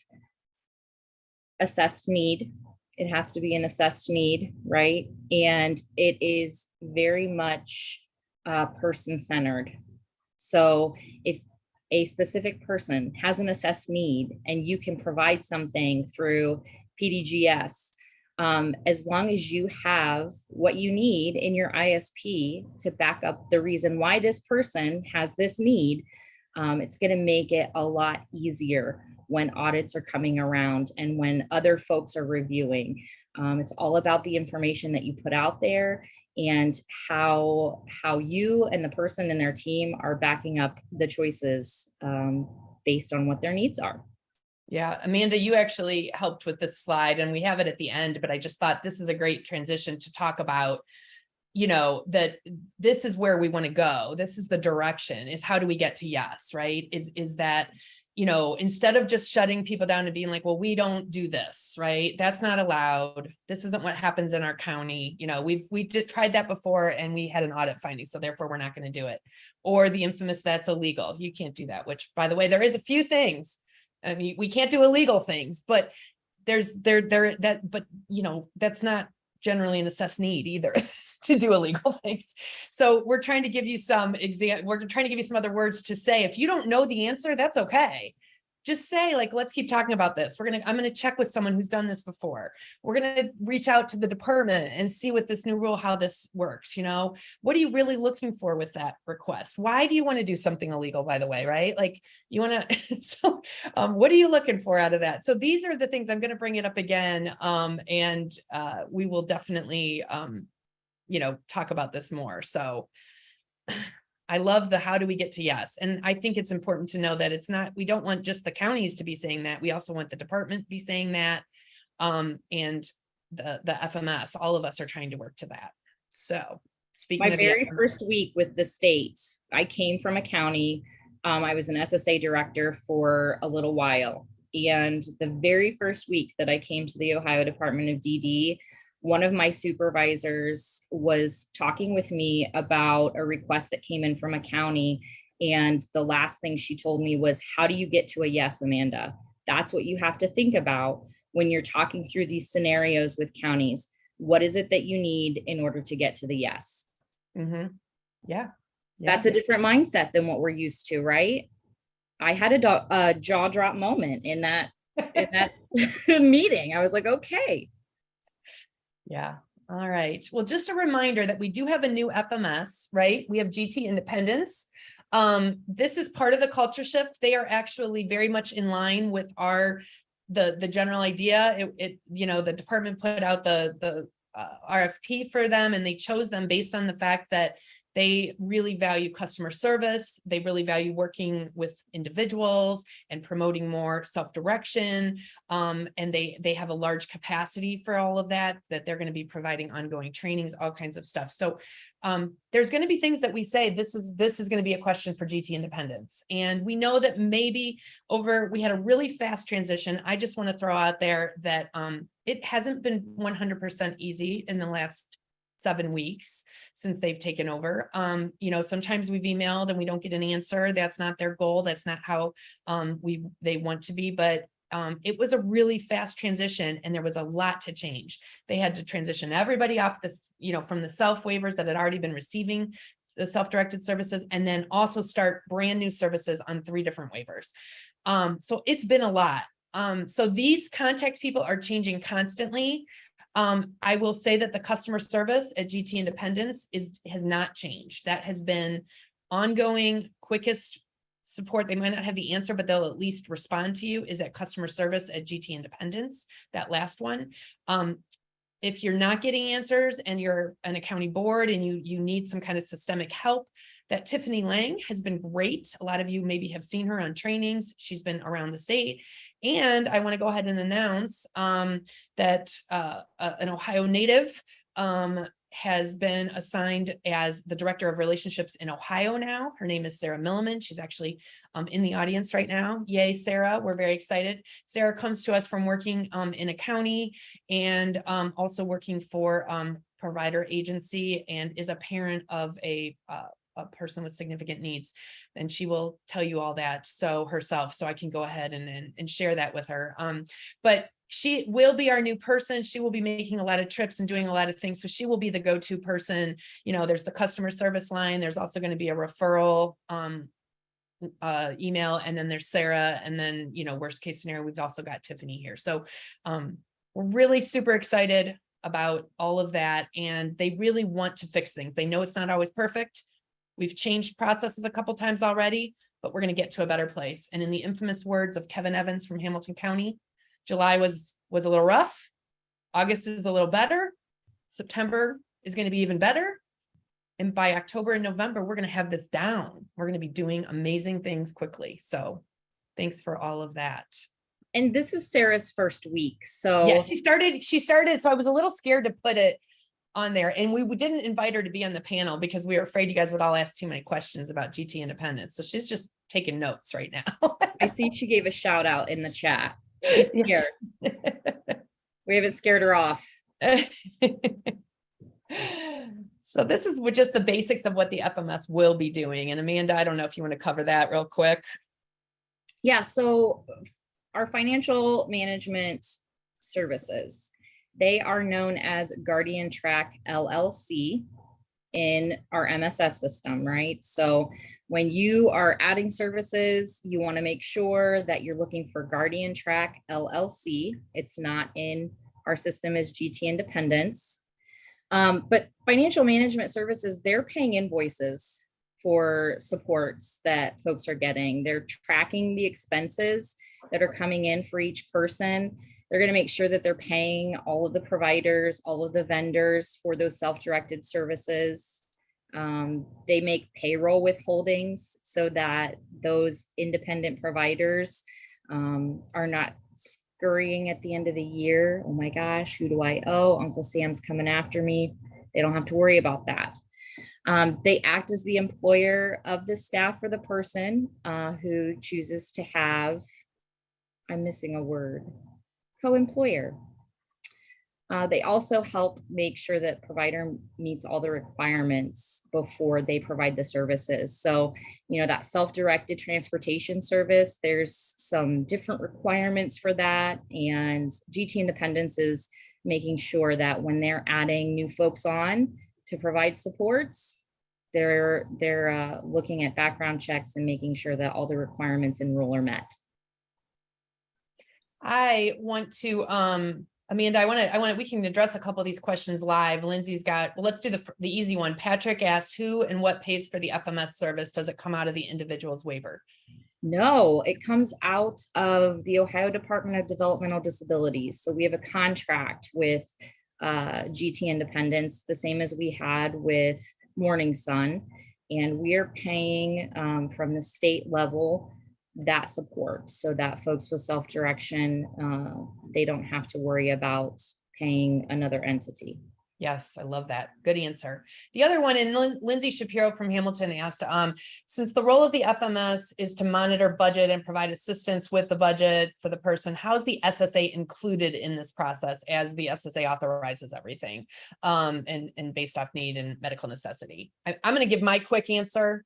[SPEAKER 3] assessed need. It has to be an assessed need, right? And it is very much person-centered. So if a specific person has an assessed need and you can provide something through PDGS, as long as you have what you need in your ISP to back up the reason why this person has this need, it's going to make it a lot easier when audits are coming around and when other folks are reviewing. It's all about the information that you put out there and how you and the person and their team are backing up the choices based on what their needs are.
[SPEAKER 1] Yeah, Amanda, you actually helped with this slide, and we have it at the end, but I just thought this is a great transition to talk about, that this is where we want to go. This is the direction, is how do we get to yes, right? Is that, instead of just shutting people down and being like, well, we don't do this, right? That's not allowed. This isn't what happens in our county. We tried that before and we had an audit finding, so therefore we're not going to do it. Or the infamous, that's illegal. You can't do that, which, by the way, there is a few things. I mean, we can't do illegal things, but that's not generally an assessed need either to do illegal things. So we're trying to give you some we're trying to give you some other words to say. If you don't know the answer, that's okay. Just say, like, let's keep talking about this. I'm going to check with someone who's done this before. We're going to reach out to the department and see with this new rule, how this works. What are you really looking for with that request? Why do you want to do something illegal, by the way, right? Like, you want to, so what are you looking for out of that? So these are the things. I'm going to bring it up again. And we will definitely, talk about this more. So I love the how do we get to yes. And I think it's important to know that we don't want just the counties to be saying that. We also want the department to be saying that. And the FMS, all of us are trying to work to that. So speaking
[SPEAKER 3] My
[SPEAKER 1] of
[SPEAKER 3] very first week with the state, I came from a county. I was an SSA director for a little while. And the very first week that I came to the Ohio Department of DD, one of my supervisors was talking with me about a request that came in from a county. And the last thing she told me was, how do you get to a yes, Amanda? That's what you have to think about when you're talking through these scenarios with counties. What is it that you need in order to get to the yes?
[SPEAKER 1] Mm-hmm. Yeah.
[SPEAKER 3] That's a different mindset than what we're used to, right? I had a jaw drop moment in that meeting. I was like, okay.
[SPEAKER 1] Yeah. All right. Well, just a reminder that we do have a new FMS, right? We have GT Independence. This is part of the culture shift. They are actually very much in line with the general idea. The department put out the RFP for them, and they chose them based on the fact that they really value customer service. They really value working with individuals and promoting more self-direction. And they have a large capacity for all of that they're going to be providing ongoing trainings, all kinds of stuff. So there's going to be things that we say, this is going to be a question for GT Independence. And we know that maybe we had a really fast transition. I just want to throw out there that it hasn't been 100% easy in the last 7 weeks since they've taken over. Sometimes we've emailed and we don't get an answer. That's not their goal. That's not how they want to be, but it was a really fast transition and there was a lot to change. They had to transition everybody off this, from the self waivers that had already been receiving the self-directed services, and then also start brand new services on 3 different waivers. So it's been a lot. So these contact people are changing constantly. I will say that the customer service at GT Independence has not changed. That has been ongoing, quickest support. They might not have the answer, but they'll at least respond to you, is at customer service at GT Independence, that last one. If you're not getting answers and you're an county board and you need some kind of systemic help, that Tiffany Lang has been great. A lot of you maybe have seen her on trainings. She's been around the state. And I want to go ahead and announce that an Ohio native has been assigned as the Director of Relationships in Ohio now. Her name is Sarah Milliman. She's actually in the audience right now. Yay, Sarah. We're very excited. Sarah comes to us from working in a county and also working for provider agency, and is a parent of a person with significant needs. And she will tell you all that herself. So I can go ahead and share that with her. But she will be our new person. She will be making a lot of trips and doing a lot of things. So she will be the go-to person. You know, there's the customer service line. There's also going to be a referral email. And then there's Sarah. And then, you know, worst case scenario, we've also got Tiffany here. So we're really super excited about all of that. And they really want to fix things. They know it's not always perfect. We've changed processes a couple times already, but we're going to get to a better place. And in the infamous words of Kevin Evans from Hamilton County, July was a little rough. August is a little better. September is going to be even better. And by October and November, we're going to have this down. We're going to be doing amazing things quickly. So thanks for all of that.
[SPEAKER 3] And this is Sarah's first week. So
[SPEAKER 1] yeah, she started. So I was a little scared to put it on there, and we didn't invite her to be on the panel because we were afraid you guys would all ask too many questions about GT independence. So she's just taking notes right now.
[SPEAKER 3] I think she gave a shout out in the chat. She's scared. We haven't scared her off.
[SPEAKER 1] So this is just the basics of what the FMS will be doing. And Amanda, I don't know if you want to cover that real quick.
[SPEAKER 3] Yeah, so our financial management services, they are known as Guardian Track LLC in our MSS system, right? So when you are adding services, you want to make sure that you're looking for Guardian Track LLC. It's not in our system as GT Independence. But financial management services, they're paying invoices for supports that folks are getting. They're tracking the expenses that are coming in for each person. They're going to make sure that they're paying all of the providers, all of the vendors for those self-directed services. They make payroll withholdings so that those independent providers are not scurrying at the end of the year. Oh my gosh, who do I owe? Uncle Sam's coming after me. They don't have to worry about that. They act as the employer of the staff for the person who chooses to have, I'm missing a word, co-employer. They also help make sure that provider meets all the requirements before they provide the services. So, you know, that self-directed transportation service, there's some different requirements for that. And GT Independence is making sure that when they're adding new folks on to provide supports, they're looking at background checks and making sure that all the requirements in rule are met.
[SPEAKER 1] I want to, Amanda, we can address a couple of these questions live. Lindsay's got, well, let's do the easy one. Patrick asked, who and what pays for the FMS service? Does it come out of the individual's waiver?
[SPEAKER 3] No, it comes out of the Ohio Department of Developmental Disabilities. So we have a contract with GT Independence, the same as we had with Morning Sun, and we are paying from the state level that support so that folks with self-direction, they don't have to worry about paying another entity.
[SPEAKER 1] Yes, I love that. Good answer. The other one, and Lindsay Shapiro from Hamilton asked, since the role of the FMS is to monitor budget and provide assistance with the budget for the person, how is the SSA included in this process as the SSA authorizes everything and based off need and medical necessity? I'm going to give my quick answer.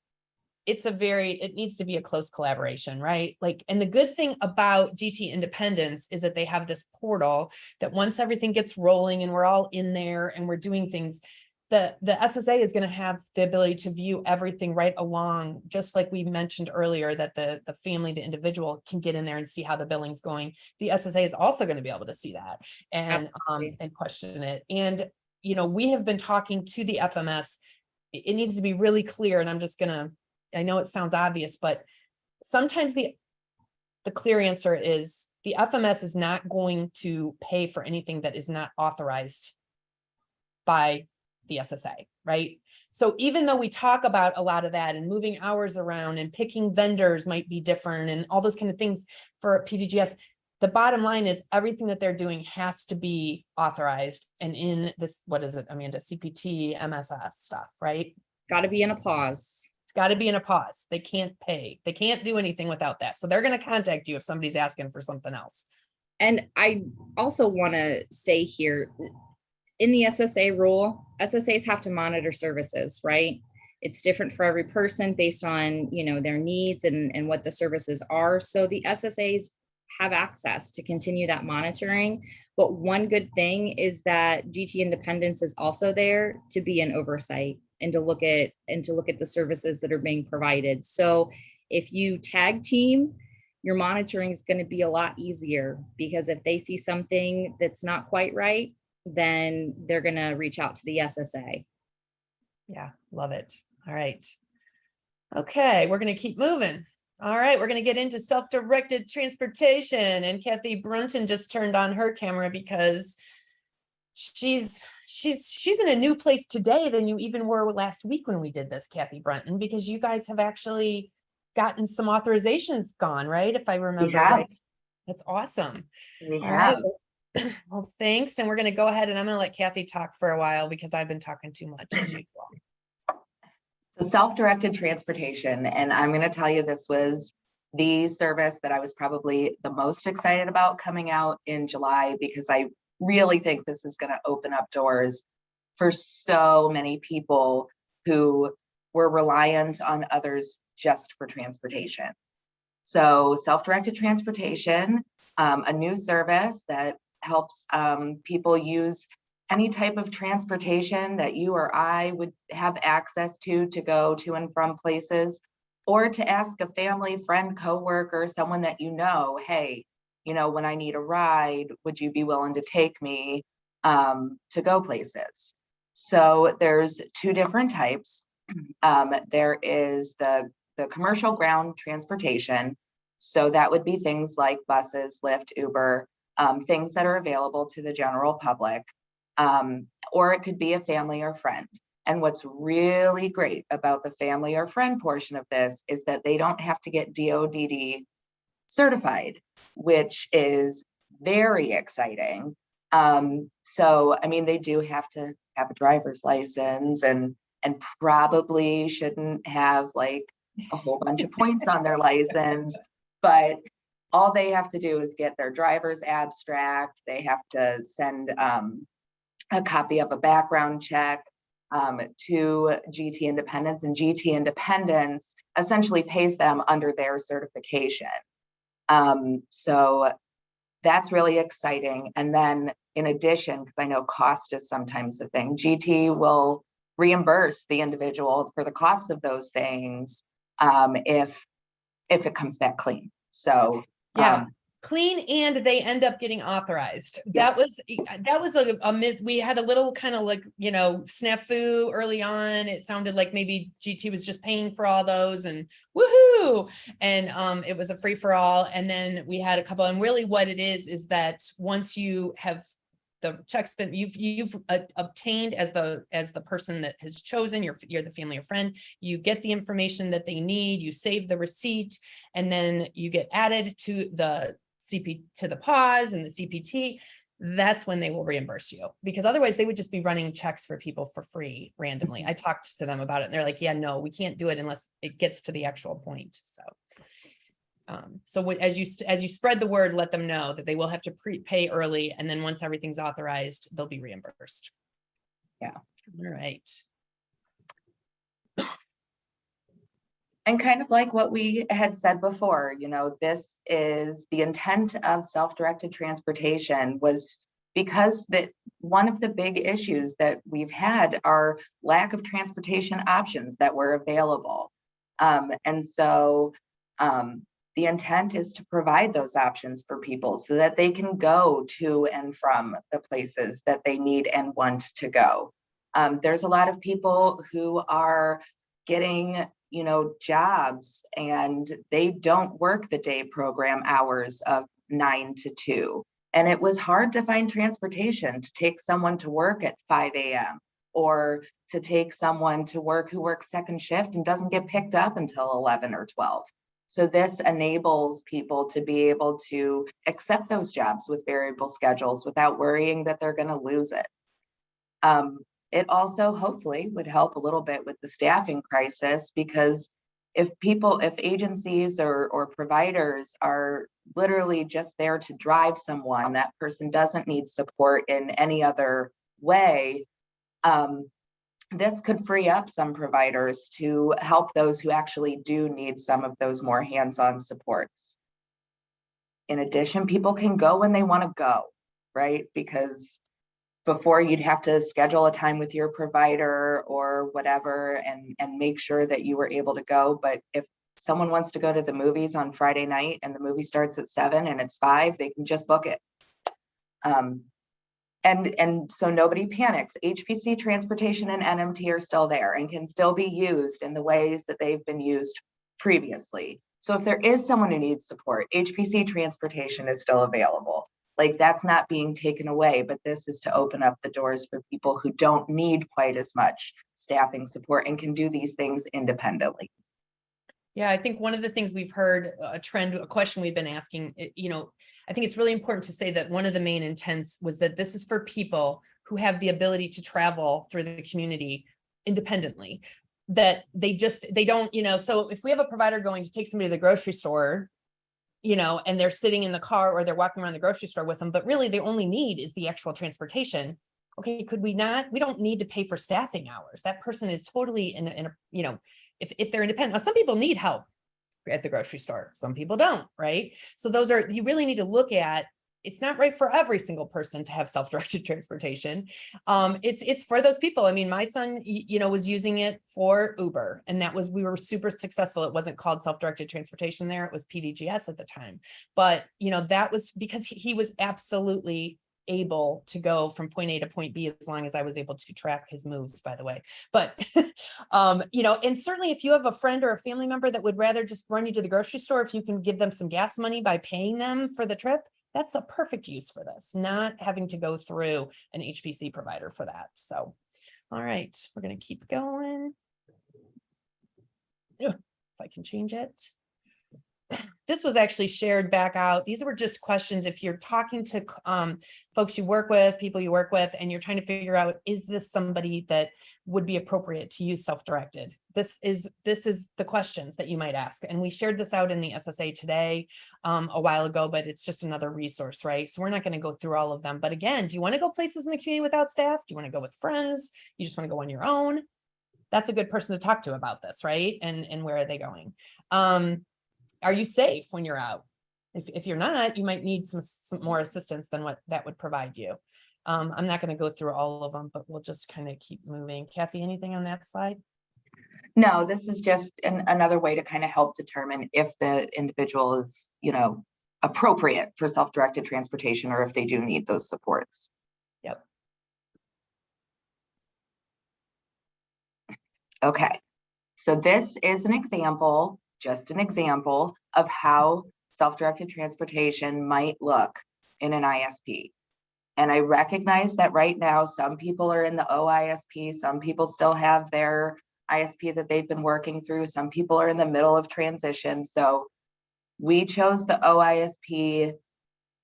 [SPEAKER 1] It needs to be a close collaboration, right? Like, and the good thing about GT Independence is that they have this portal that once everything gets rolling and we're all in there and we're doing things, the SSA is going to have the ability to view everything right along, just like we mentioned earlier, that the family, the individual can get in there and see how the billing's going. The SSA is also going to be able to see that and question it. And, you know, we have been talking to the FMS. It needs to be really clear, and I know it sounds obvious, but sometimes the clear answer is the FMS is not going to pay for anything that is not authorized by the SSA, right? So even though we talk about a lot of that and moving hours around and picking vendors might be different and all those kind of things for PDGS, the bottom line is everything that they're doing has to be authorized and in this, what is it, Amanda, CPT, MSS stuff, right?
[SPEAKER 3] Got to be in a pause.
[SPEAKER 1] It's got to be in a pause. They can't pay. They can't do anything without that. So they're going to contact you if somebody's asking for something else.
[SPEAKER 3] And I also want to say here, in the SSA rule, SSAs have to monitor services, right? It's different for every person based on, their needs and what the services are. So the SSAs have access to continue that monitoring. But one good thing is that GT Independence is also there to be an oversight and to look at the services that are being provided. So if you tag team, your monitoring is going to be a lot easier, because if they see something that's not quite right, then they're going to reach out to the SSA.
[SPEAKER 1] Yeah, love it. All right. Okay, we're going to keep moving. All right, we're going to get into self-directed transportation, and Kathy Brunton just turned on her camera because she's in a new place today than you even were last week when we did this, Kathy Brunton, because you guys have actually gotten some authorizations gone, right? If I remember right. That's awesome.
[SPEAKER 6] We
[SPEAKER 1] All
[SPEAKER 6] have.
[SPEAKER 1] right. Well, thanks. And we're going to go ahead and I'm going to let Kathy talk for a while because I've been talking too much as usual.
[SPEAKER 6] So self-directed transportation, and I'm going to tell you, this was the service that I was probably the most excited about coming out in July, because I really think this is going to open up doors for so many people who were reliant on others just for transportation. So self-directed transportation, a new service that helps people use any type of transportation that you or I would have access to go to and from places, or to ask a family, friend, coworker, someone that hey, when I need a ride, would you be willing to take me to go places? So there's two different types. There is the commercial ground transportation. So that would be things like buses, Lyft, Uber, things that are available to the general public. Or it could be a family or friend. And what's really great about the family or friend portion of this is that they don't have to get DODD certified, which is very exciting. So, I mean, they do have to have a driver's license and probably shouldn't have like a whole bunch of points on their license, but all they have to do is get their driver's abstract. They have to send a copy of a background check to GT Independence, and GT Independence essentially pays them under their certification. So that's really exciting. And then in addition, because I know cost is sometimes the thing, GT will reimburse the individual for the cost of those things if it comes back clean. So
[SPEAKER 1] yeah. Clean, and they end up getting authorized.
[SPEAKER 6] Yes.
[SPEAKER 1] That was a myth. We had a little kind of like, snafu early on. It sounded like maybe GT was just paying for all those and woohoo. And it was a free for all. And then we had a couple, and really what it is that once you have the check's been, you've obtained as the person that has chosen, you're the family or friend, you get the information that they need, you save the receipt, and then you get added to the pause and the CPT. That's when they will reimburse you, because otherwise they would just be running checks for people for free randomly. I talked to them about it and they're like, yeah, no, we can't do it unless it gets to the actual point. So as you spread the word, let them know that they will have to prepay early, and then once everything's authorized, they'll be reimbursed.
[SPEAKER 6] Yeah.
[SPEAKER 1] All right.
[SPEAKER 6] And kind of like what we had said before, this is the intent of self-directed transportation, was because that one of the big issues that we've had are lack of transportation options that were available. And so the intent is to provide those options for people so that they can go to and from the places that they need and want to go. There's a lot of people who are getting jobs and they don't work the day program hours of 9 to 2. And it was hard to find transportation to take someone to work at 5 a.m. or to take someone to work who works second shift and doesn't get picked up until 11 or 12. So this enables people to be able to accept those jobs with variable schedules without worrying that they're going to lose it. It also hopefully would help a little bit with the staffing crisis, because if agencies or providers are literally just there to drive someone, that person doesn't need support in any other way, this could free up some providers to help those who actually do need some of those more hands-on supports. In addition, people can go when they want to go, right? Because before, you'd have to schedule a time with your provider or whatever and make sure that you were able to go. But if someone wants to go to the movies on Friday night and the movie starts at 7 and it's 5, they can just book it. And so nobody panics. HPC transportation and NMT are still there and can still be used in the ways that they've been used previously. So if there is someone who needs support, HPC transportation is still available. Like, that's not being taken away, but this is to open up the doors for people who don't need quite as much staffing support and can do these things independently.
[SPEAKER 1] Yeah, I think one of the things we've heard, a question we've been asking, I think it's really important to say that one of the main intents was that this is for people who have the ability to travel through the community independently, that they don't, so if we have a provider going to take somebody to the grocery store, and they're sitting in the car or they're walking around the grocery store with them, but really the only need is the actual transportation. Okay, we don't need to pay for staffing hours. That person is totally in a if they're independent. Now, some people need help at the grocery store. Some people don't, right? So you really need to look at, it's not right for every single person to have self-directed transportation. It's for those people. I mean, my son, was using it for Uber, and we were super successful. It wasn't called self-directed transportation there. It was PDGS at the time. But, that was because he was absolutely able to go from point A to point B, as long as I was able to track his moves, by the way. But, and certainly if you have a friend or a family member that would rather just run you to the grocery store, if you can give them some gas money by paying them for the trip, that's a perfect use for this, not having to go through an HPC provider for that. So, all right, we're going to keep going. If I can change it. This was actually shared back out. These were just questions. If you're talking to folks you work with, people you work with, and you're trying to figure out, is this somebody that would be appropriate to use self-directed? This is the questions that you might ask. And we shared this out in the SSA today a while ago, but it's just another resource, right? So we're not going to go through all of them. But again, do you want to go places in the community without staff? Do you want to go with friends? You just want to go on your own? That's a good person to talk to about this, right? And where are they going? Are you safe when you're out? If you're not, you might need some more assistance than what that would provide you. I'm not going to go through all of them, but we'll just kind of keep moving. Kathy, anything on that slide?
[SPEAKER 6] No, this is just another way to kind of help determine if the individual is, appropriate for self-directed transportation, or if they do need those supports.
[SPEAKER 1] Yep.
[SPEAKER 6] Okay, so this is just an example of how self-directed transportation might look in an ISP. And I recognize that right now, some people are in the OISP, some people still have their ISP that they've been working through, some people are in the middle of transition. So we chose the OISP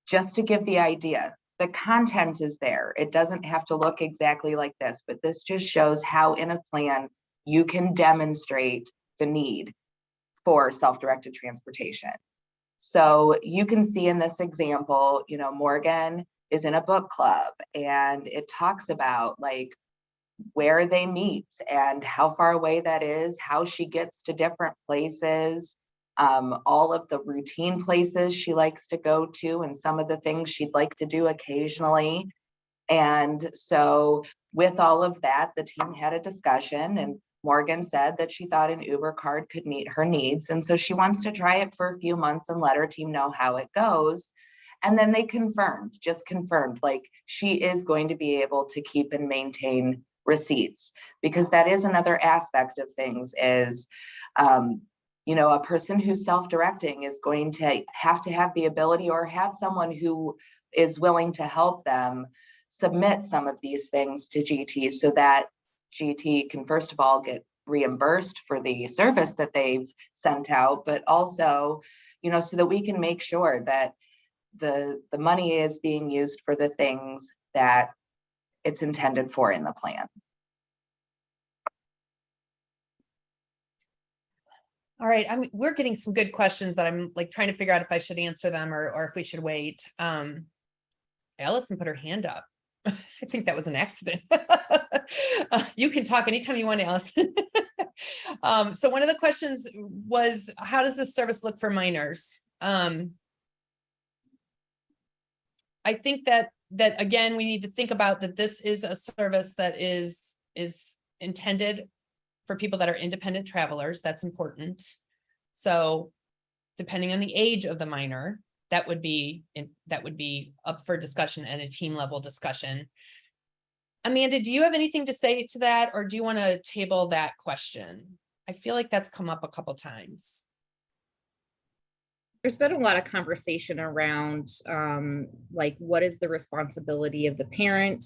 [SPEAKER 6] just to give the idea. The content is there. It doesn't have to look exactly like this, but this just shows how in a plan you can demonstrate the need for self-directed transportation. So you can see in this example, Morgan is in a book club, and it talks about like where they meet and how far away that is, how she gets to different places, all of the routine places she likes to go to, and some of the things she'd like to do occasionally. And so with all of that, the team had a discussion, and Morgan said that she thought an Uber card could meet her needs. And so she wants to try it for a few months and let her team know how it goes. And then they confirmed, like she is going to be able to keep and maintain receipts, because that is another aspect of things is, a person who's self-directing is going to have the ability, or have someone who is willing to help them submit some of these things to GT, so that GT can first of all get reimbursed for the service that they've sent out, but also, so that we can make sure that the money is being used for the things that it's intended for in the plan.
[SPEAKER 1] All right, we're getting some good questions that I'm like trying to figure out if I should answer them or if we should wait. Allison put her hand up. I think that was an accident. You can talk anytime you want, Allison. So one of the questions was, how does this service look for minors? I think that again, we need to think about that this is a service that is intended for people that are independent travelers. That's important. So depending on the age of the minor, that would be up for discussion and a team level discussion. Amanda, do you have anything to say to that, or do you want to table that question? I feel like that's come up a couple times.
[SPEAKER 3] There's been a lot of conversation around like, what is the responsibility of the parent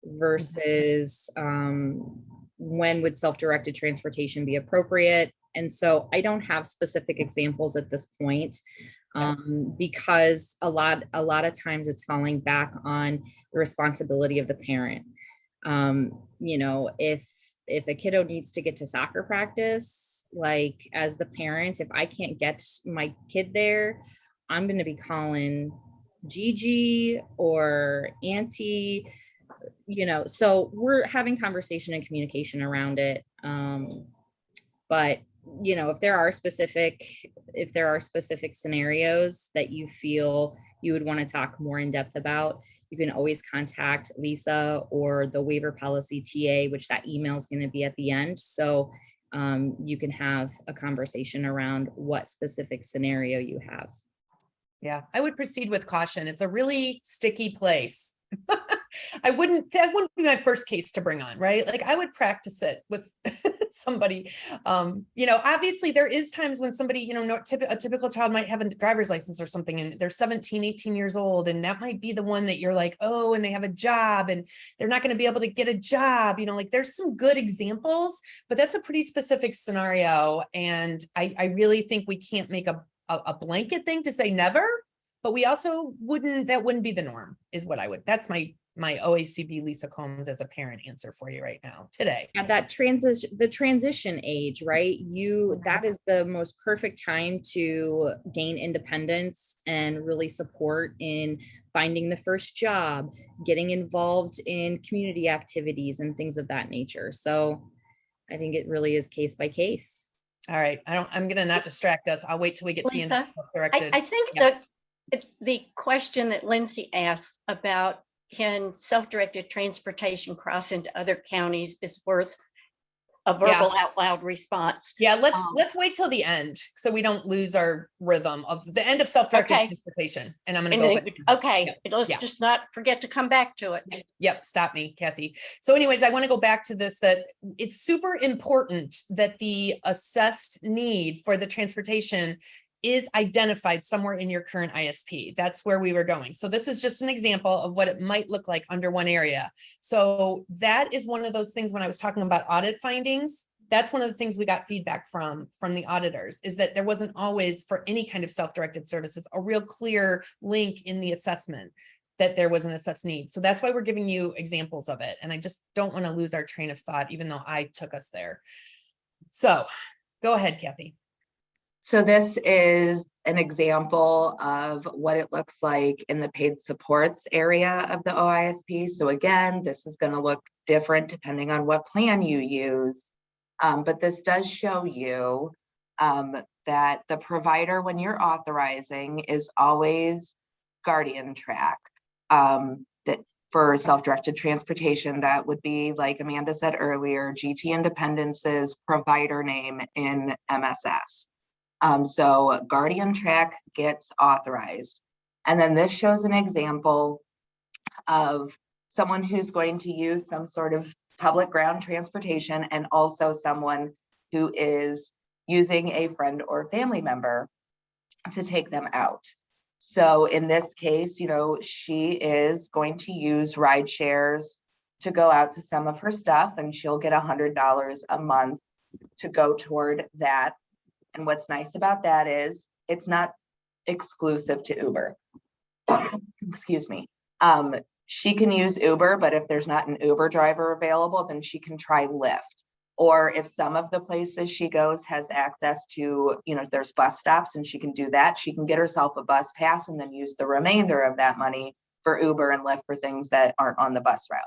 [SPEAKER 3] versus when would self-directed transportation be appropriate? And so I don't have specific examples at this point, because a lot of times it's falling back on the responsibility of the parent. If a kiddo needs to get to soccer practice, like as the parent, if I can't get my kid there, I'm going to be calling Gigi or Auntie, so we're having conversation and communication around it. But if there are specific scenarios that you feel you would want to talk more in depth about, you can always contact Lisa or the waiver policy TA, which that email is going to be at the end. So you can have a conversation around what specific scenario you have.
[SPEAKER 1] Yeah, I would proceed with caution. It's a really sticky place. that wouldn't be my first case to bring on, right? Like I would practice it with somebody. Obviously there is times when somebody, a typical child might have a driver's license or something, and they're 17, 18 years old. And that might be the one that you're like, oh, and they have a job and they're not going to be able to get a job. Like there's some good examples, but that's a pretty specific scenario. And I really think we can't make a blanket thing to say never, but we also that wouldn't be the norm is what that's my OACB Lisa Combs as a parent answer for you right now today.
[SPEAKER 3] At that the transition age, right? That is the most perfect time to gain independence and really support in finding the first job, getting involved in community activities and things of that nature. So I think it really is case by case.
[SPEAKER 1] All right. I'm going to not distract us. I'll wait till we get
[SPEAKER 2] Lisa,
[SPEAKER 1] to the self-directed.
[SPEAKER 2] I think the question that Lindsay asked about can self-directed transportation cross into other counties is worth a verbal out loud response.
[SPEAKER 1] Yeah, let's wait till the end so we don't lose our rhythm of the end of self-directed transportation. And I'm going to go.
[SPEAKER 2] Let's just not forget to come back to it.
[SPEAKER 1] Yep. Stop me, Kathy. So anyways, I want to go back to this, that it's super important that the assessed need for the transportation is identified somewhere in your current ISP. That's where we were going. So this is just an example of what it might look like under one area. So that is one of those things when I was talking about audit findings, that's one of the things we got feedback from the auditors, is that there wasn't always for any kind of self-directed services, a real clear link in the assessment that there was an assessed need. So that's why we're giving you examples of it. And I just don't want to lose our train of thought, even though I took us there. So go ahead, Kathy.
[SPEAKER 6] So this is an example of what it looks like in the paid supports area of the OISP. So again, this is going to look different depending on what plan you use. But this does show you that the provider, when you're authorizing, is always Guardian Track. That for self-directed transportation, that would be, like Amanda said earlier, GT Independence's provider name in MSS. So Guardian Track gets authorized. And then this shows an example of someone who's going to use some sort of public ground transportation, and also someone who is using a friend or family member to take them out. So in this case, she is going to use ride shares to go out to some of her stuff, and she'll get $100 a month to go toward that. And what's nice about that is it's not exclusive to Uber. Excuse me. She can use Uber, but if there's not an Uber driver available, then she can try Lyft. Or if some of the places she goes has access to, there's bus stops and she can do that, she can get herself a bus pass and then use the remainder of that money for Uber and Lyft for things that aren't on the bus route.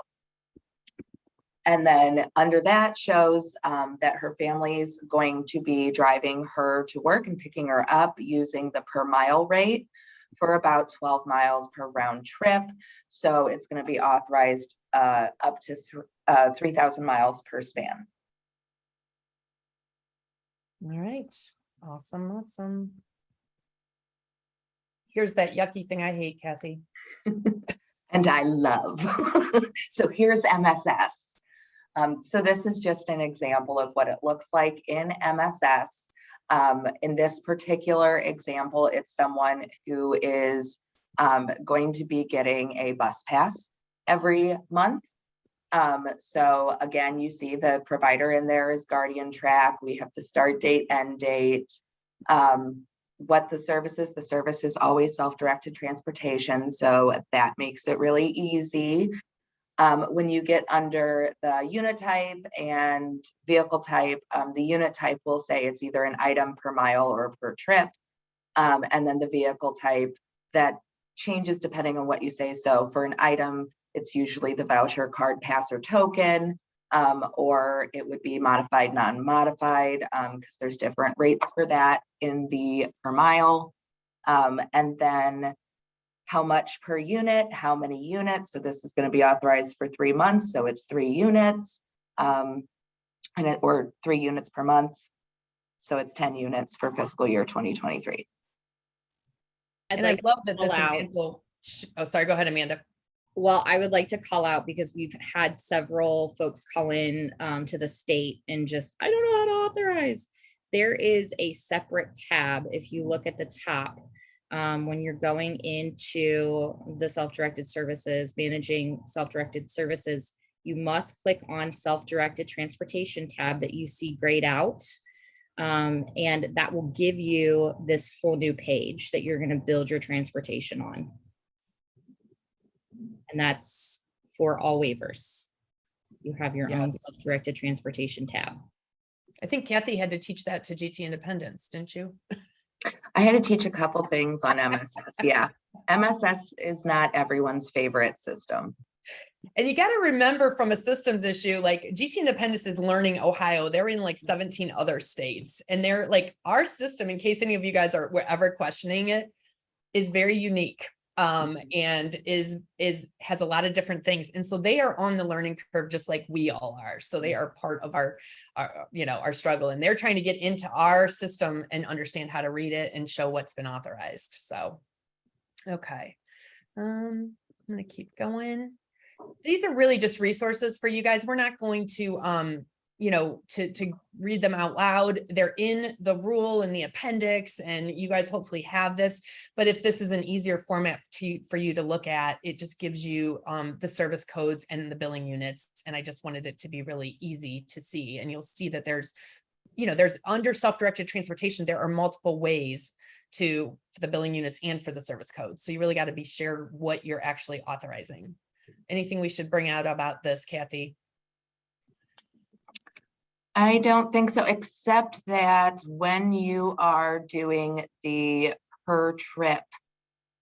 [SPEAKER 6] And then under that shows that her family's going to be driving her to work and picking her up using the per mile rate for about 12 miles per round trip. So it's going to be authorized up to 3,000 miles per span.
[SPEAKER 1] All right. Awesome. Awesome. Here's that yucky thing I hate, Kathy.
[SPEAKER 6] And I love. So here's MSS. So this is just an example of what it looks like in MSS. In this particular example, it's someone who is going to be getting a bus pass every month. So again, you see the provider in there is Guardian Track. We have the start date, end date. What the service is always self-directed transportation. So that makes it really easy. When you get under the unit type and vehicle type, the unit type will say it's either an item per mile or per trip. And then the vehicle type, that changes depending on what you say. So for an item, it's usually the voucher, card, pass, or token, or it would be modified, non-modified, because there's different rates for that in the per mile. And then how much per unit, how many units. So this is going to be authorized for 3 months. So it's 3 units, or 3 units per month. So it's 10 units for fiscal year 2023.
[SPEAKER 1] And I love that this example. Oh, sorry. Go ahead, Amanda.
[SPEAKER 3] Well, I would like to call out because we've had several folks call in to the state and just, I don't know how to authorize. There is a separate tab. If you look at the top, when you're going into the self-directed services, managing self-directed services, you must click on self-directed transportation tab that you see grayed out. And that will give you this whole new page that you're going to build your transportation on. And that's for all waivers. You have your own self-directed transportation tab.
[SPEAKER 1] I think Kathy had to teach that to GT Independence, didn't you?
[SPEAKER 6] I had to teach a couple things on MSS. Yeah, MSS is not everyone's favorite system.
[SPEAKER 1] And you got to remember from a systems issue, like GT Independence is learning Ohio. They're in like 17 other states. And they're like, our system, in case any of you guys are ever questioning it, is very unique. And has a lot of different things. And so they are on the learning curve, just like we all are. So they are part of our struggle, and they're trying to get into our system and understand how to read it and show what's been authorized. So, okay. I'm going to keep going. These are really just resources for you guys. We're not going to, to read them out loud. They're in the rule in the appendix, and you guys hopefully have this. But if this is an easier format for you to look at, it just gives you the service codes and the billing units. And I just wanted it to be really easy to see. And you'll see that there's under self-directed transportation, there are multiple ways for the billing units and for the service codes. So you really got to be sure what you're actually authorizing. Anything we should bring out about this, Kathy?
[SPEAKER 6] I don't think so, except that when you are doing the per trip,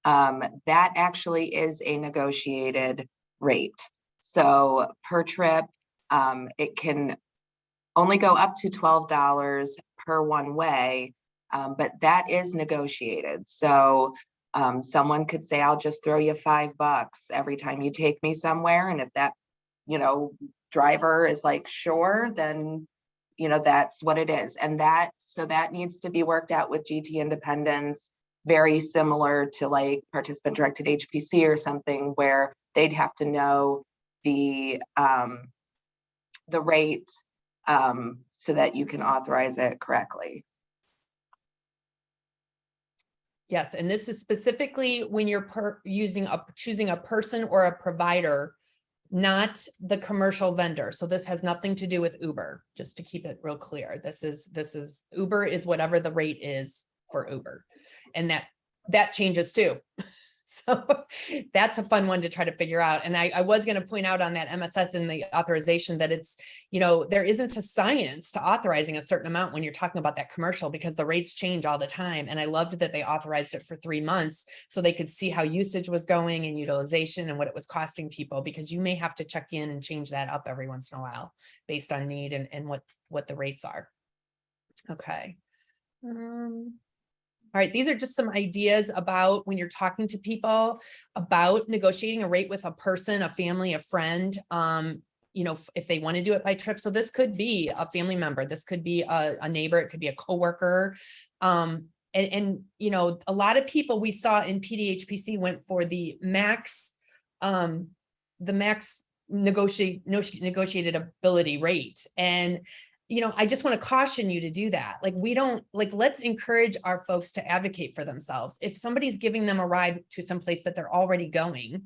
[SPEAKER 6] that actually is a negotiated rate. So per trip, it can only go up to $12 per one way, but that is negotiated. So someone could say, I'll just throw you $5 every time you take me somewhere. And if that, driver is like, sure, then that's what it is. And that needs to be worked out with GT Independence, very similar to like participant directed HPC or something, where they'd have to know the rate so that you can authorize it correctly.
[SPEAKER 1] Yes, and this is specifically when you're choosing a person or a provider not the commercial vendor. So this has nothing to do with Uber, just to keep it real clear. This is Uber is whatever the rate is for Uber. And that changes too. So that's a fun one to try to figure out. And I was going to point out on that MSS in the authorization that it's, there isn't a science to authorizing a certain amount when you're talking about that commercial, because the rates change all the time. And I loved that they authorized it for 3 months so they could see how usage was going and utilization and what it was costing people, because you may have to check in and change that up every once in a while based on need and what the rates are. Okay. All right, these are just some ideas about when you're talking to people about negotiating a rate with a person, a family, a friend, if they want to do it by trip. So this could be a family member, this could be a neighbor, it could be a coworker. And a lot of people we saw in PDHPC went for the max negotiated ability rate. And I just want to caution you to do that. Let's encourage our folks to advocate for themselves. If somebody's giving them a ride to some place that they're already going,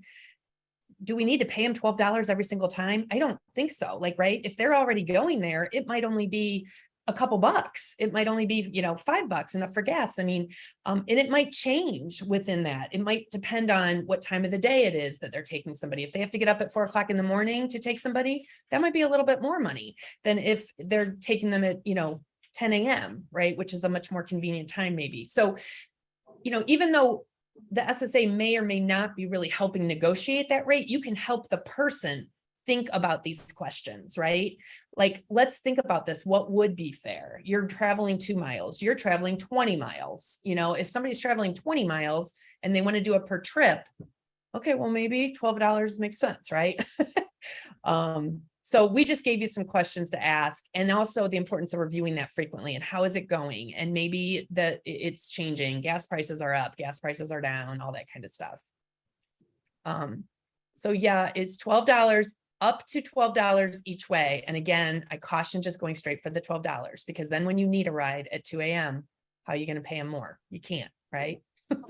[SPEAKER 1] do we need to pay them $12 every single time? I don't think so. Right? If they're already going there, it might only be a couple bucks. It might only be, $5 enough for gas. And it might change within that. It might depend on what time of the day it is that they're taking somebody. If they have to get up at 4 o'clock in the morning to take somebody, that might be a little bit more money than if they're taking them at, 10 a.m., right? Which is a much more convenient time maybe. So, even though the SSA may or may not be really helping negotiate that rate, you can help the person think about these questions, right? Let's think about this. What would be fair? You're traveling 2 miles, you're traveling 20 miles. If somebody's traveling 20 miles and they want to do it per trip, okay, well, maybe $12 makes sense, right? So we just gave you some questions to ask, and also the importance of reviewing that frequently and how is it going? And maybe that it's changing. Gas prices are up, gas prices are down, all that kind of stuff. So yeah, it's $12, up to $12 each way. And again, I caution just going straight for the $12, because then when you need a ride at 2 a.m., how are you going to pay them more? You can't, right? All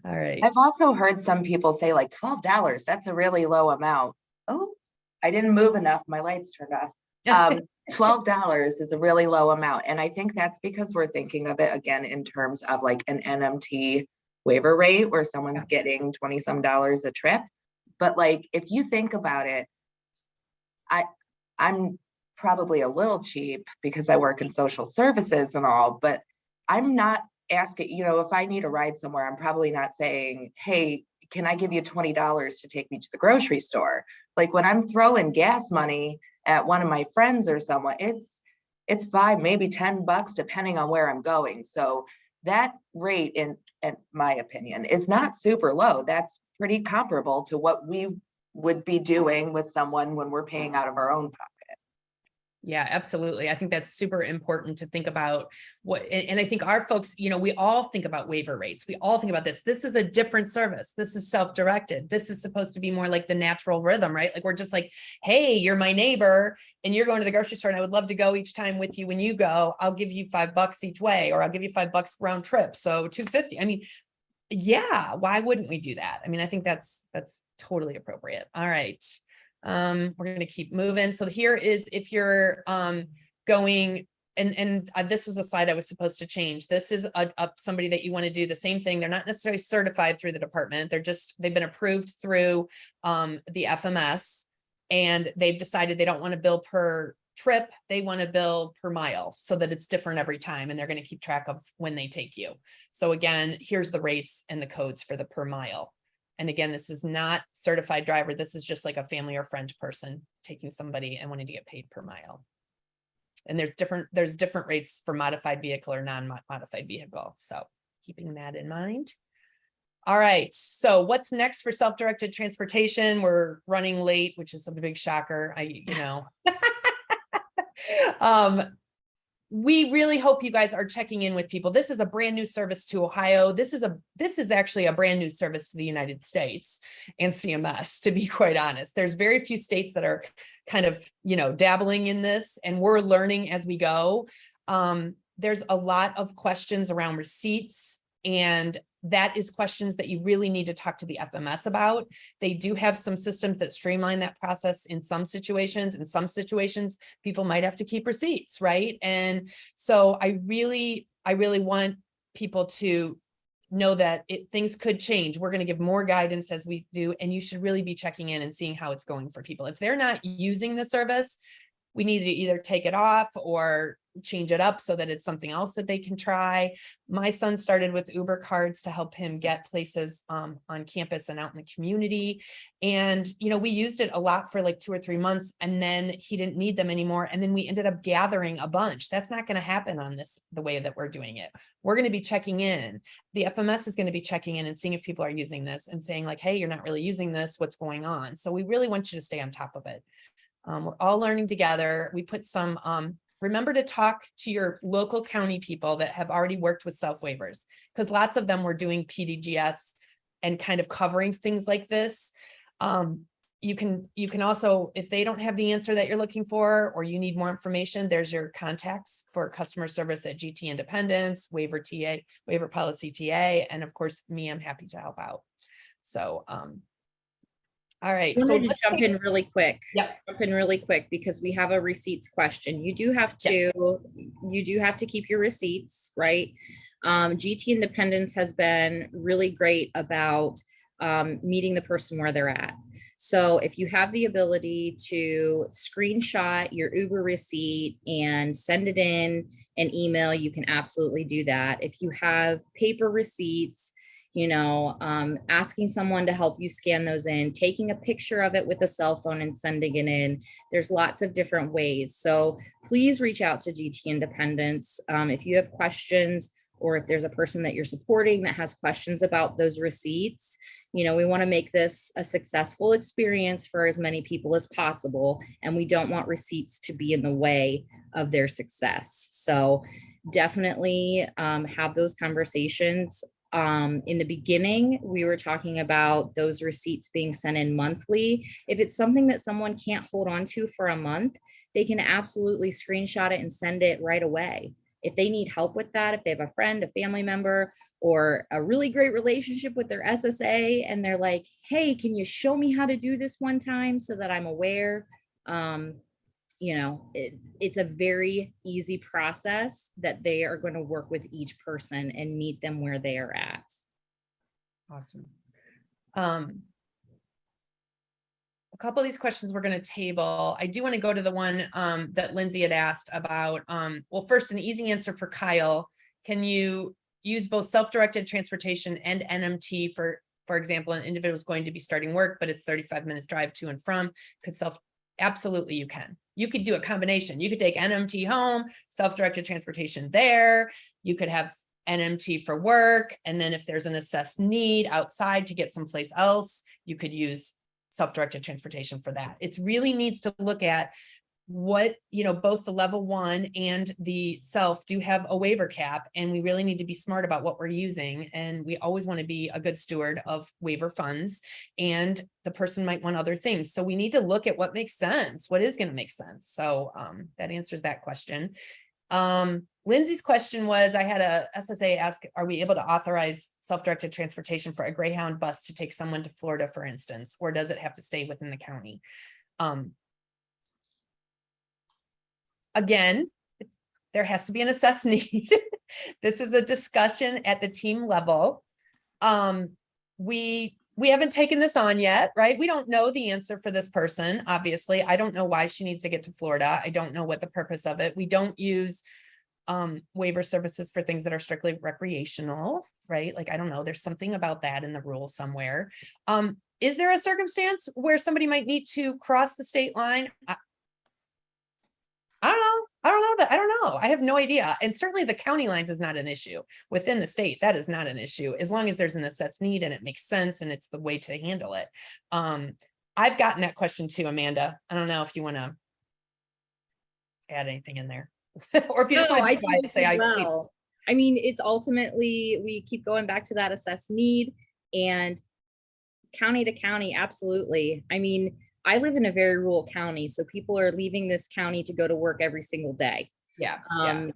[SPEAKER 1] right.
[SPEAKER 6] I've also heard some people say $12, that's a really low amount. Oh, I didn't move enough. My lights turned off. $12 is a really low amount. And I think that's because we're thinking of it again in terms of an NMT waiver rate where someone's getting 20 some dollars a trip. But if you think about it, I'm probably a little cheap because I work in social services and all, but I'm not asking, if I need a ride somewhere, I'm probably not saying, hey, can I give you $20 to take me to the grocery store? When I'm throwing gas money at one of my friends or someone, it's $5, maybe $10, depending on where I'm going. So that rate, in my opinion, is not super low. That's pretty comparable to what we would be doing with someone when we're paying out of our own pocket.
[SPEAKER 1] Yeah, absolutely. I think that's super important to think about and I think our folks, we all think about waiver rates. We all think about this. This is a different service. This is self-directed. This is supposed to be more like the natural rhythm, right? We're just hey, you're my neighbor and you're going to the grocery store and I would love to go each time with you. When you go, I'll give you $5 each way, or I'll give you $5 round trip. So $2.50. Yeah, why wouldn't we do that? I think that's totally appropriate. All right. We're going to keep moving. So here is if you're going, and this was a slide I was supposed to change. This is somebody that you want to do the same thing. They're not necessarily certified through the department. They've been approved through the FMS, and they've decided they don't want to bill per trip. They want to bill per mile so that it's different every time, and they're going to keep track of when they take you. So again, here's the rates and the codes for the per mile. And again, this is not certified driver. This is just a family or friend person taking somebody and wanting to get paid per mile. And there's different rates for modified vehicle or non-modified vehicle. So keeping that in mind. All right. So what's next for self-directed transportation? We're running late, which is a big shocker. We really hope you guys are checking in with people. This is a brand new service to Ohio. This is actually a brand new service to the United States and CMS, to be quite honest. There's very few states that are kind of, dabbling in this, and we're learning as we go. There's a lot of questions around receipts and that is questions that you really need to talk to the FMS about. They do have some systems that streamline that process in some situations. In some situations, people might have to keep receipts, right? And so I really want people to know that things could change. We're going to give more guidance as we do, and you should really be checking in and seeing how it's going for people. If they're not using the service, we need to either take it off or change it up so that it's something else that they can try. My son started with Uber cards to help him get places on campus and out in the community. And, we used it a lot for like 2 or 3 months, and then he didn't need them anymore. And then we ended up gathering a bunch. That's not going to happen on the way that we're doing it. We're going to be checking in. The FMS is going to be checking in and seeing if people are using this and saying like, hey, you're not really using this. What's going on? So we really want you to stay on top of it. We're all learning together. We put some, remember to talk to your local county people that have already worked with self waivers, because lots of them were doing PDGS and kind of covering things like this. You can also, if they don't have the answer that you're looking for, or you need more information, there's your contacts for customer service at GT Independence, waiver TA, waiver policy TA. And of course, me, I'm happy to help out. So, all right.
[SPEAKER 3] I
[SPEAKER 1] So
[SPEAKER 3] wanted to
[SPEAKER 1] let's
[SPEAKER 3] jump in really quick.
[SPEAKER 1] Yep.
[SPEAKER 3] Jump in really quick because we have a receipts question. You do have to keep your receipts, right? GT Independence has been really great about meeting the person where they're at. So if you have the ability to screenshot your Uber receipt and send it in an email, you can absolutely do that. If you have paper receipts, asking someone to help you scan those in, taking a picture of it with a cell phone and sending it in. There's lots of different ways. So please reach out to GT Independence. If you have questions, or if there's a person that you're supporting that has questions about those receipts, we want to make this a successful experience for as many people as possible. And we don't want receipts to be in the way of their success. So definitely have those conversations. In the beginning, we were talking about those receipts being sent in monthly. If it's something that someone can't hold on to for a month, they can absolutely screenshot it and send it right away. If they need help with that, if they have a friend, a family member, or a really great relationship with their SSA, and they're like, hey, can you show me how to do this one time so that I'm aware? It's a very easy process that they are going to work with each person and meet them where they are at.
[SPEAKER 1] Awesome. A couple of these questions we're going to table. I do want to go to the one that Lindsay had asked about. Well, first, an easy answer for Kyle. Can you use both self-directed transportation and NMT for example, an individual is going to be starting work, but it's 35 minutes drive to and from, absolutely you can. You could do a combination. You could take NMT home, self-directed transportation there. You could have NMT for work. And then if there's an assessed need outside to get someplace else, you could use self-directed transportation for that. It really needs to look at what, both the level 1 and the self do have a waiver cap, and we really need to be smart about what we're using. And we always want to be a good steward of waiver funds, and the person might want other things. So we need to look at what makes sense, what is going to make sense. So that answers that question. Lindsay's question was, I had a SSA ask, are we able to authorize self-directed transportation for a Greyhound bus to take someone to Florida, for instance, or does it have to stay within the county? Again, there has to be an assessed need. This is a discussion at the team level. We haven't taken this on yet, right? We don't know the answer for this person. Obviously, I don't know why she needs to get to Florida. I don't know what the purpose of it. We don't use waiver services for things that are strictly recreational, right? Like, I don't know, there's something about that in the rule somewhere. Is there a circumstance where somebody might need to cross the state line? I don't know. I have no idea. And certainly the county lines is not an issue. Within the state, that is not an issue, as long as there's an assessed need and it makes sense and it's the way to handle it. I've gotten that question too, Amanda. I don't know if you want to add anything in there. Or if you just want to be quiet and say,
[SPEAKER 3] I mean, it's ultimately, we keep going back to that assessed need, and county to county, absolutely. I mean, I live in a very rural county, so people are leaving this county to go to work every single day.
[SPEAKER 1] Yeah.
[SPEAKER 3] And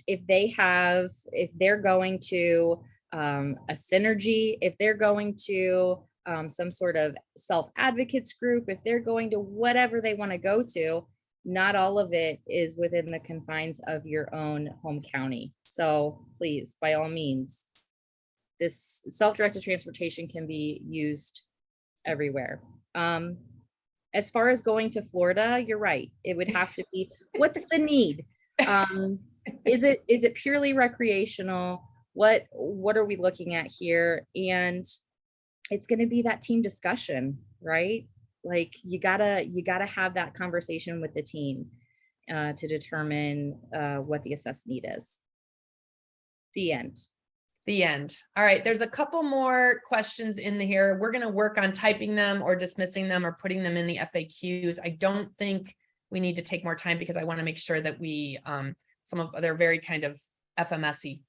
[SPEAKER 3] if they're going to a synergy, if they're going to some sort of self-advocates group, if they're going to whatever they want to go to, not all of it is within the confines of your own home county. So please, by all means, this self-directed transportation can be used everywhere. As far as going to Florida, you're right. It would have to be, what's the need? Is it purely recreational? What are we looking at here? And it's going to be that team discussion, right? Like you gotta have that conversation with the team to determine what the assessed need is. The end.
[SPEAKER 1] The end. All right. There's a couple more questions in here. We're going to work on typing them or dismissing them or putting them in the FAQs. I don't think we need to take more time because I want to make sure that we, they're very kind of FMS-y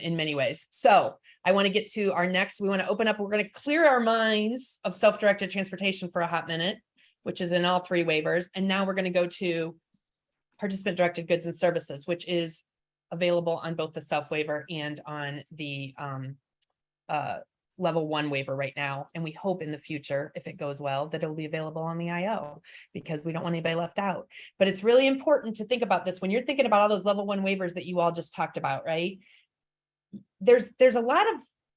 [SPEAKER 1] in many ways. So I want to get to our next, we want to open up, we're going to clear our minds of self-directed transportation for a hot minute, which is in all 3 waivers. And now we're going to go to participant directed goods and services, which is available on both the self waiver and on the level 1 waiver right now. And we hope in the future, if it goes well, that it'll be available on the IO because we don't want anybody left out. But it's really important to think about this when you're thinking about all those level 1 waivers that you all just talked about, right? There's a lot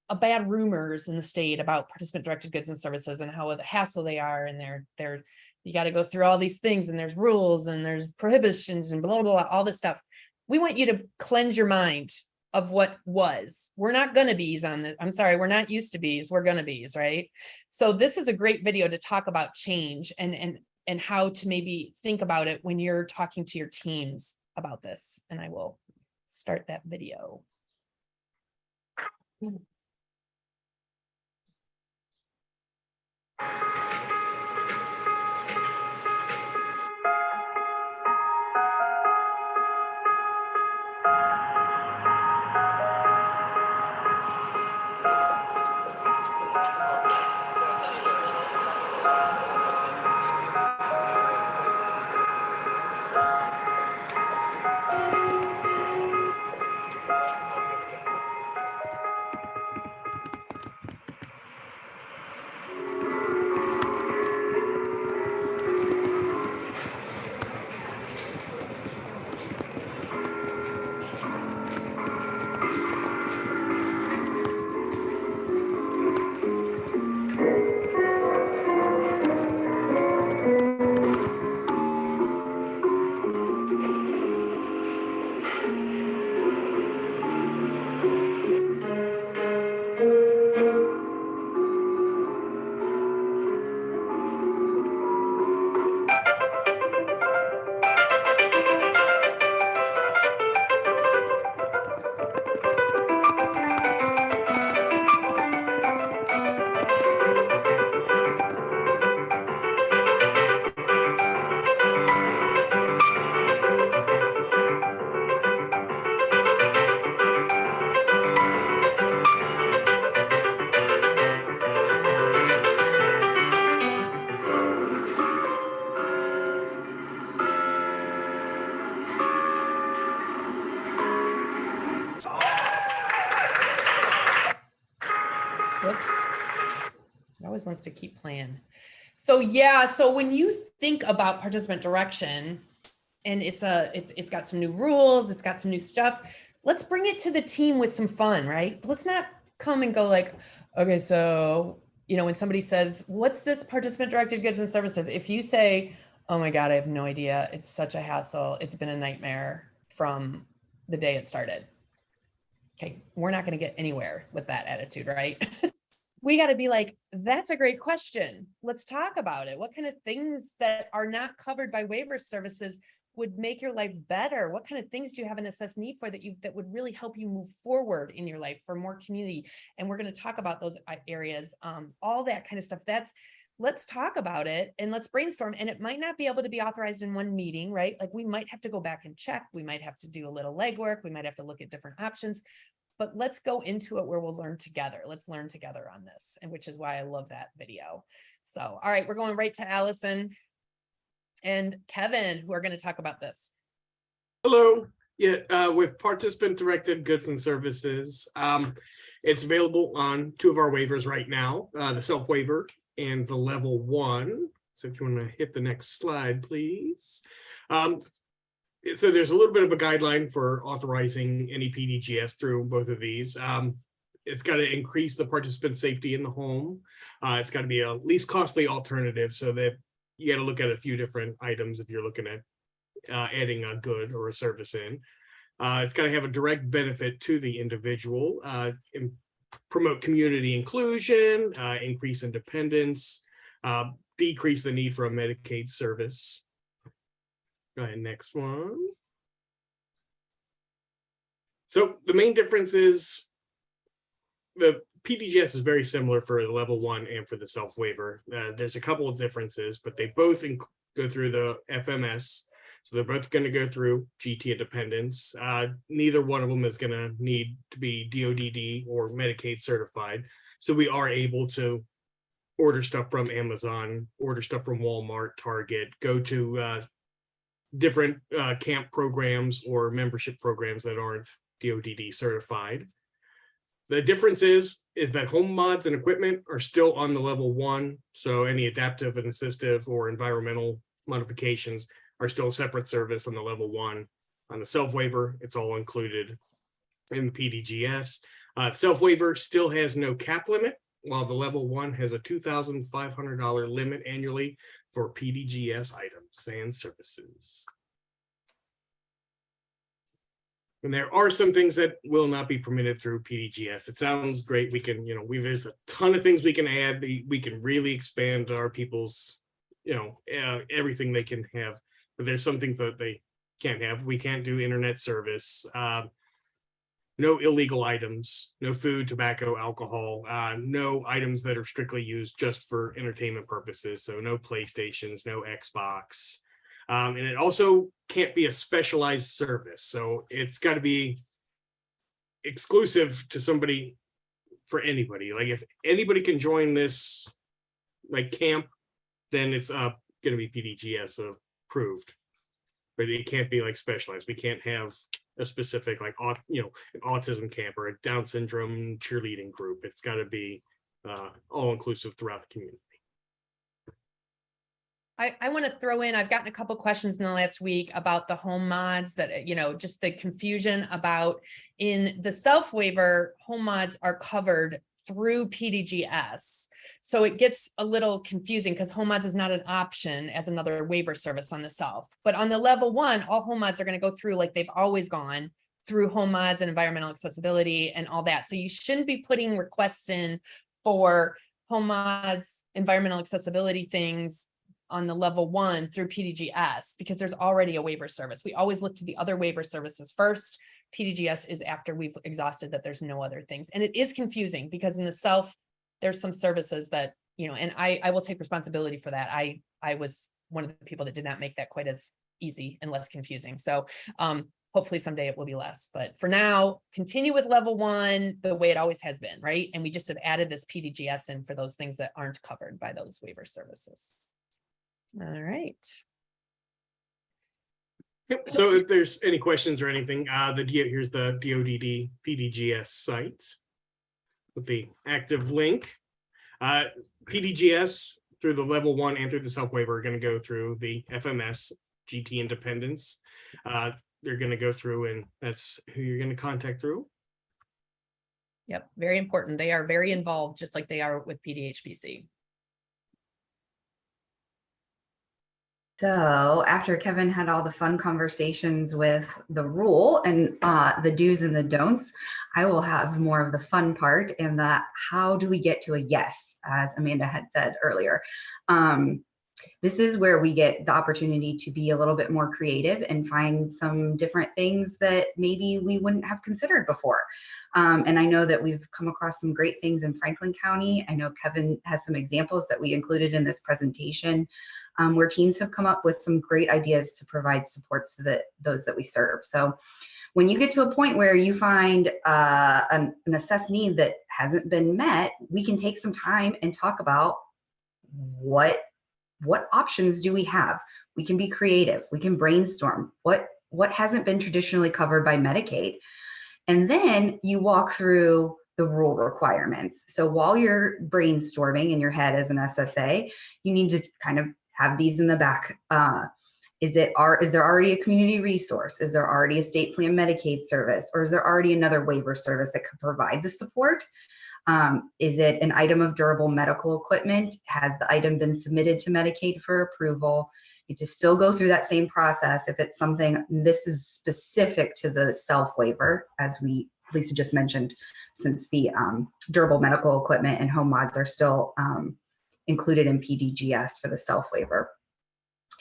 [SPEAKER 1] of bad rumors in the state about participant directed goods and services and how the hassle they are. And they're you got to go through all these things and there's rules and there's prohibitions and blah, blah, blah, all this stuff. We want you to cleanse your mind of what was. We're not gonna be's on this. I'm sorry, we're not used to be's, we're gonna be's, right? So this is a great video to talk about change and how to maybe think about it when you're talking to your teams about this. And I will start that video. Whoops. It always wants to keep playing. So yeah, so when you think about participant direction and it's got some new rules, it's got some new stuff, let's bring it to the team with some fun, right? Let's not come and go like, okay, so, you know, when somebody says, what's this participant directed goods and services? If you say, oh my God, I have no idea. It's such a hassle. It's been a nightmare from the day it started. Okay, we're not going to get anywhere with that attitude, right? We got to be like, that's a great question. Let's talk about it. What kind of things that are not covered by waiver services would make your life better? What kind of things do you have an assessed need for that would really help you move forward in your life for more community? And we're going to talk about those areas, all that kind of stuff. Let's talk about it and let's brainstorm. And it might not be able to be authorized in one meeting, right? Like we might have to go back and check. We might have to do a little legwork. We might have to look at different options, but let's go into it where we'll learn together. Let's learn together on this, and which is why I love that video. So, all right, we're going right to Allison and Kevin, who are going to talk about this.
[SPEAKER 7] Hello. Yeah, with participant directed goods and services, it's available on 2 of our waivers right now, the self waiver and the level 1. So if you want to hit the next slide, please. So there's a little bit of a guideline for authorizing any PDGS through both of these. It's got to increase the participant safety in the home. It's got to be a least costly alternative, so that you got to look at a few different items if you're looking at adding a good or a service in. It's got to have a direct benefit to the individual, promote community inclusion, increase independence, decrease the need for a Medicaid service. Go ahead, next one. So the main difference is the PDGS is very similar for the level 1 and for the self waiver. There's a couple of differences, but they both go through the FMS. So they're both going to go through GT independence. Neither one of them is going to need to be DODD or Medicaid certified. So we are able to order stuff from Amazon, order stuff from Walmart, Target, go to different camp programs or membership programs that aren't DODD certified. The difference is that home mods and equipment are still on the level 1. So any adaptive and assistive or environmental modifications are still a separate service on the level 1. On the self waiver, it's all included in the PDGS. Self waiver still has no cap limit, while the level 1 has a $2,500 limit annually for PDGS items and services. And there are some things that will not be permitted through PDGS. It sounds great. We can, there's a ton of things we can add. We can really expand our people's, everything they can have. But there's some things that they can't have. We can't do internet service, no illegal items, no food, tobacco, alcohol, no items that are strictly used just for entertainment purposes. So no PlayStations, no Xbox. And it also can't be a specialized service. So it's got to be exclusive to somebody, for anybody. Like if anybody can join this like camp, then it's going to be PDGS approved. But it can't be like specialized. We can't have a specific like an autism camp or a Down syndrome cheerleading group. It's got to be all inclusive throughout the community.
[SPEAKER 1] I want to throw in, I've gotten a couple questions in the last week about the home mods that, just the confusion about in the self waiver, home mods are covered through PDGS. So it gets a little confusing because home mods is not an option as another waiver service on the self. But on the level 1, all home mods are going to go through like they've always gone through home mods and environmental accessibility and all that. So you shouldn't be putting requests in for home mods, environmental accessibility things on the level 1 through PDGS because there's already a waiver service. We always look to the other waiver services first. PDGS is after we've exhausted that there's no other things. And it is confusing because in the self, there's some services that, and I will take responsibility for that. I was one of the people that did not make that quite as easy and less confusing. So hopefully someday it will be less, but for now, continue with level 1 the way it always has been, right? And we just have added this PDGS in for those things that aren't covered by those waiver services. All right.
[SPEAKER 7] Yep. So if there's any questions or anything, here's the DODD PDGS site with the active link. PDGS through the level 1 and through the self waiver are going to go through the FMS GT independence. They're going to go through, and that's who you're going to contact through.
[SPEAKER 1] Yep, very important. They are very involved, just like they are with PDHPC.
[SPEAKER 8] So after Kevin had all the fun conversations with the rule and the do's and the don'ts, I will have more of the fun part and the how do we get to a yes, as Amanda had said earlier. This is where we get the opportunity to be a little bit more creative and find some different things that maybe we wouldn't have considered before. And I know that we've come across some great things in Franklin County. I know Kevin has some examples that we included in this presentation where teams have come up with some great ideas to provide supports to those that we serve. So when you get to a point where you find an assessed need that hasn't been met, we can take some time and talk about what options do we have. We can be creative, we can brainstorm. What what hasn't been traditionally covered by Medicaid. And then you walk through the rule requirements. So while you're brainstorming in your head as an SSA, you need to kind of have these in the back. Is there already a community resource? Is there already a state plan Medicaid service? Or is there already another waiver service that could provide the support? Is it an item of durable medical equipment? Has the item been submitted to Medicaid for approval? You just still go through that same process. If it's something, this is specific to the SELF waiver, as Lisa just mentioned, since the durable medical equipment and home mods are still included in PDGS for the SELF waiver.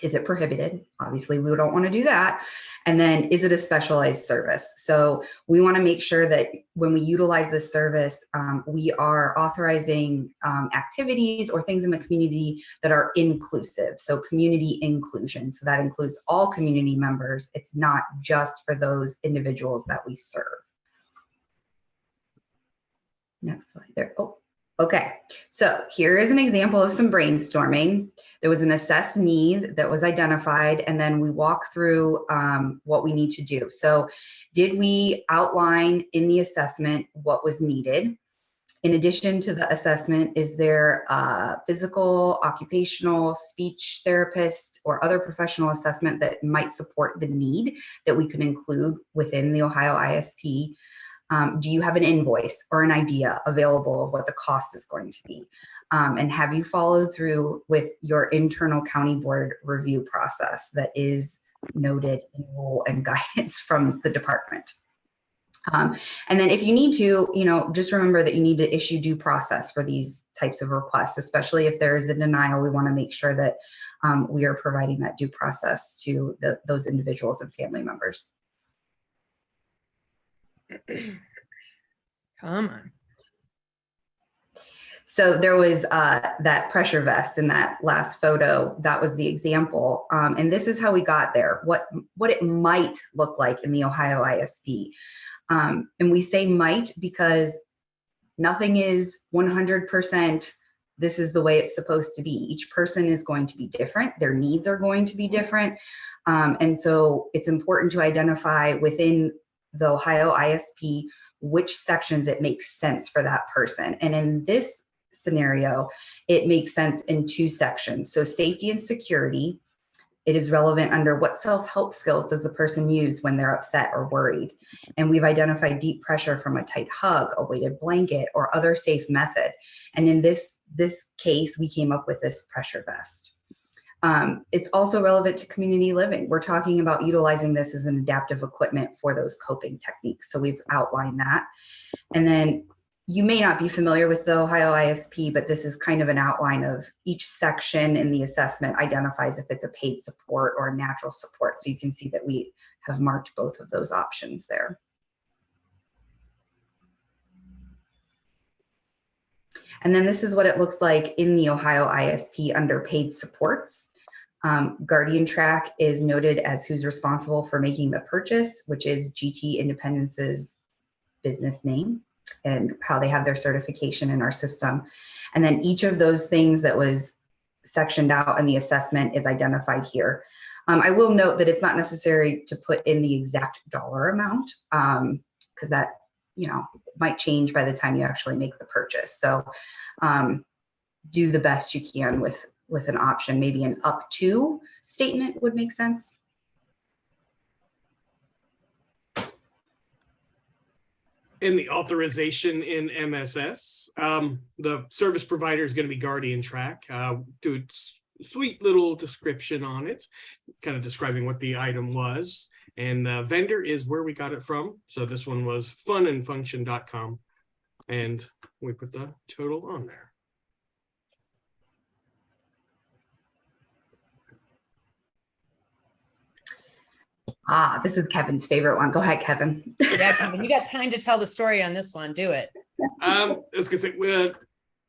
[SPEAKER 8] Is it prohibited? Obviously, we don't want to do that. And then, is it a specialized service? So we want to make sure that when we utilize this service, we are authorizing activities or things in the community that are inclusive. So community inclusion. So that includes all community members. It's not just for those individuals that we serve. Next slide there. Oh, okay. So here is an example of some brainstorming. There was an assessed need that was identified, and then we walk through what we need to do. So did we outline in the assessment what was needed? In addition to the assessment, is there a physical, occupational, speech therapist, or other professional assessment that might support the need that we could include within the Ohio ISP? Do you have an invoice or an idea available of what the cost is going to be? And have you followed through with your internal county board review process that is noted in rule and guidance from the department? And then if you need to, just remember that you need to issue due process for these types of requests, especially if there is a denial. We want to make sure that we are providing that due process to those individuals and family members.
[SPEAKER 1] Come on.
[SPEAKER 8] So there was that pressure vest in that last photo. That was the example. And this is how we got there, what it might look like in the Ohio ISP. And we say might because nothing is 100%. This is the way it's supposed to be. Each person is going to be different. Their needs are going to be different. And so it's important to identify within the Ohio ISP which sections it makes sense for that person. And in this scenario, it makes sense in two sections. So safety and security, it is relevant under what self-help skills does the person use when they're upset or worried. And we've identified deep pressure from a tight hug, a weighted blanket, or other safe method. And in this case, we came up with this pressure vest. It's also relevant to community living. We're talking about utilizing this as an adaptive equipment for those coping techniques. So we've outlined that. And then you may not be familiar with the Ohio ISP, but this is kind of an outline of each section in the assessment identifies if it's a paid support or a natural support. So you can see that we have marked both of those options there. And then this is what it looks like in the Ohio ISP under paid supports. Guardian Track is noted as who's responsible for making the purchase, which is GT Independence's business name and how they have their certification in our system. And then each of those things that was sectioned out in the assessment is identified here. I will note that it's not necessary to put in the exact dollar amount because that might change by the time you actually make the purchase. So do the best you can with an option. Maybe an up to statement would make sense.
[SPEAKER 7] In the authorization in MSS, the service provider is going to be Guardian Track. Do a sweet little description on it, kind of describing what the item was. And vendor is where we got it from. So this one was funandfunction.com. And we put the total on there.
[SPEAKER 8] This is Kevin's favorite one. Go ahead, Kevin.
[SPEAKER 1] Yeah, Kevin, you got time to tell the story on this one. Do it.
[SPEAKER 7] I was gonna say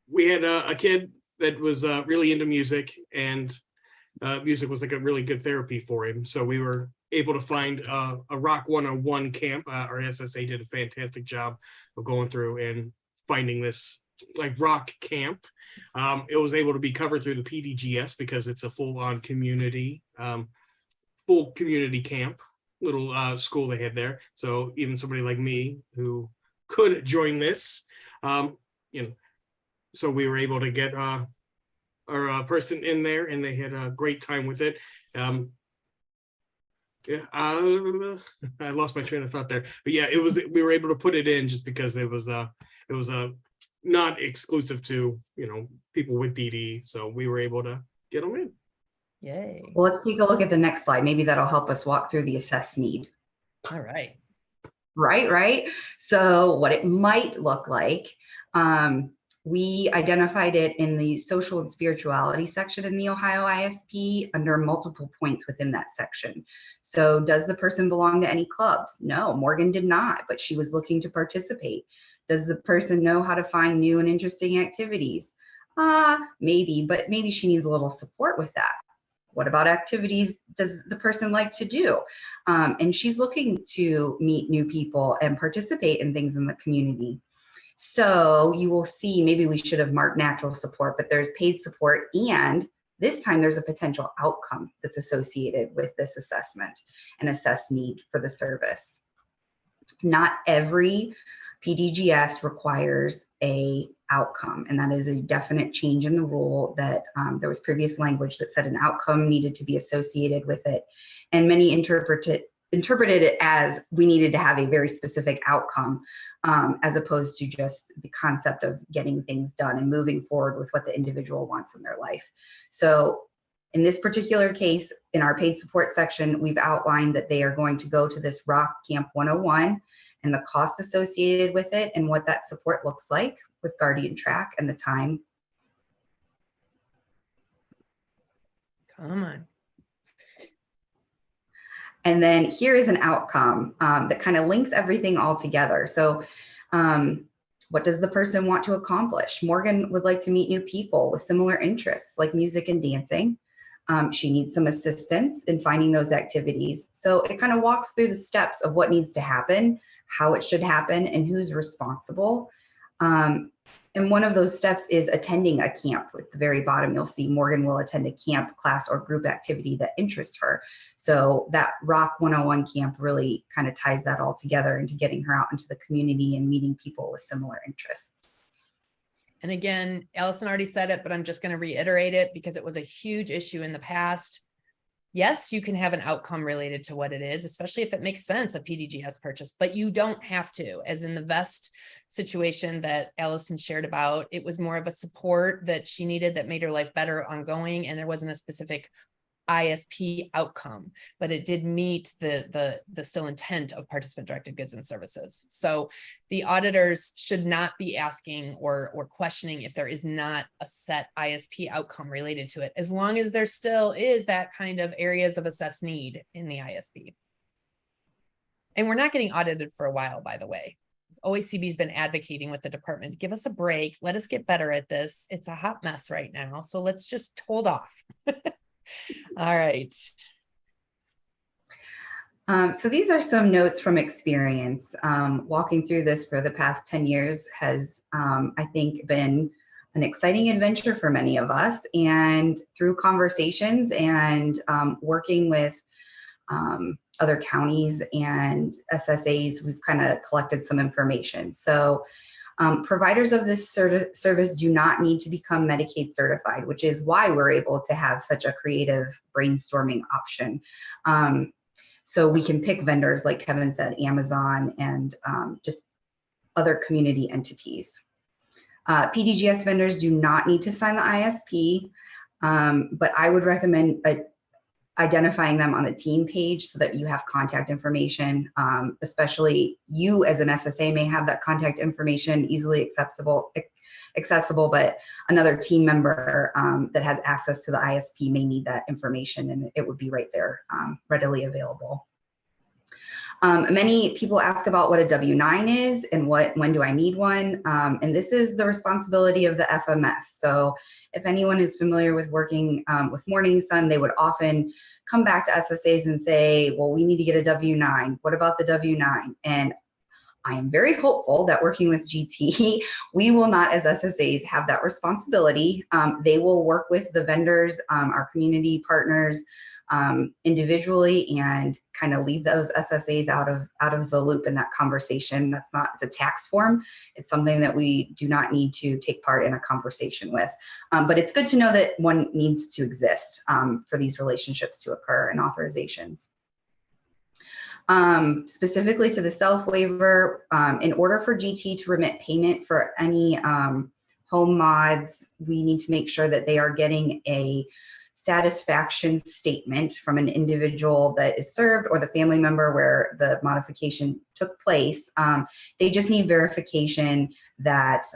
[SPEAKER 7] we had a kid that was really into music, and music was like a really good therapy for him. So we were able to find a Rock 101 camp. Our SSA did a fantastic job of going through and finding this like rock camp. It was able to be covered through the PDGS because it's a full-on community, full community camp little school they had there. So even somebody like me who could join this, so we were able to get our person in there, and they had a great time with it. Yeah, I lost my train of thought there, but yeah, we were able to put it in just because it was not exclusive to people with PD, so we were able to get them in.
[SPEAKER 1] Yay.
[SPEAKER 8] Well, let's take a look at the next slide. Maybe that'll help us walk through the assessed need.
[SPEAKER 1] All right.
[SPEAKER 8] Right. So what it might look like, we identified it in the social and spirituality section in the Ohio ISP under multiple points within that section. So does the person belong to any clubs? No, Morgan did not, but she was looking to participate. Does the person know how to find new and interesting activities? Maybe, but maybe she needs a little support with that. What about activities does the person like to do? And she's looking to meet new people and participate in things in the community. So you will see, maybe we should have marked natural support, but there's paid support, and this time there's a potential outcome that's associated with this assessment and assessed need for the service. Not every PDGS requires a outcome, and that is a definite change in the rule that there was previous language that said an outcome needed to be associated with it, and many interpreted it as we needed to have a very specific outcome, as opposed to just the concept of getting things done and moving forward with what the individual wants in their life. So in this particular case, in our paid support section, we've outlined that they are going to go to this Rock Camp 101 and the cost associated with it and what that support looks like with Guardian Track and the time.
[SPEAKER 1] Come on.
[SPEAKER 8] And then here is an outcome that kind of links everything all together. So what does the person want to accomplish? Morgan would like to meet new people with similar interests like music and dancing. She needs some assistance in finding those activities. So it kind of walks through the steps of what needs to happen, how it should happen, and who's responsible. And one of those steps is attending a camp. At the very bottom, you'll see Morgan will attend a camp, class, or group activity that interests her. So that Rock 101 camp really kind of ties that all together into getting her out into the community and meeting people with similar interests.
[SPEAKER 1] And again, Allison already said it, but I'm just going to reiterate it because it was a huge issue in the past. Yes, you can have an outcome related to what it is, especially if it makes sense, a PDGS purchase, but you don't have to. As in the vest situation that Allison shared about, it was more of a support that she needed that made her life better ongoing, and there wasn't a specific ISP outcome, but it did meet the still intent of participant directed goods and services. So the auditors should not be asking or questioning if there is not a set ISP outcome related to it, as long as there still is that kind of areas of assessed need in the ISP. And we're not getting audited for a while, by the way. OACB has been advocating with the department to give us a break. Let us get better at this. It's a hot mess right now. So let's just hold off. All right.
[SPEAKER 8] So these are some notes from experience. Walking through this for the past 10 years has, I think, been an exciting adventure for many of us. And through conversations and working with other counties and SSAs, we've kind of collected some information. So providers of this service do not need to become Medicaid certified, which is why we're able to have such a creative brainstorming option. So we can pick vendors, like Kevin said, Amazon and just other community entities. PDGS vendors do not need to sign the ISP, but I would recommend identifying them on the team page so that you have contact information, especially you as an SSA may have that contact information easily accessible, but another team member that has access to the ISP may need that information, and it would be right there, readily available. Many people ask about what a W-9 is and when do I need one? And this is the responsibility of the FMS. So if anyone is familiar with working with Morning Sun, they would often come back to SSAs and say, well, we need to get a W-9. What about the W-9? And I am very hopeful that working with GT, we will not as SSAs have that responsibility. They will work with the vendors, our community partners, individually and kind of leave those SSAs out of the loop in that conversation. It's a tax form. It's something that we do not need to take part in a conversation with. But it's good to know that one needs to exist for these relationships to occur and authorizations. Specifically to the self waiver, in order for GT to remit payment for any home mods, we need to make sure that they are getting a satisfaction statement from an individual that is served or the family member where the modification took place. They just need verification that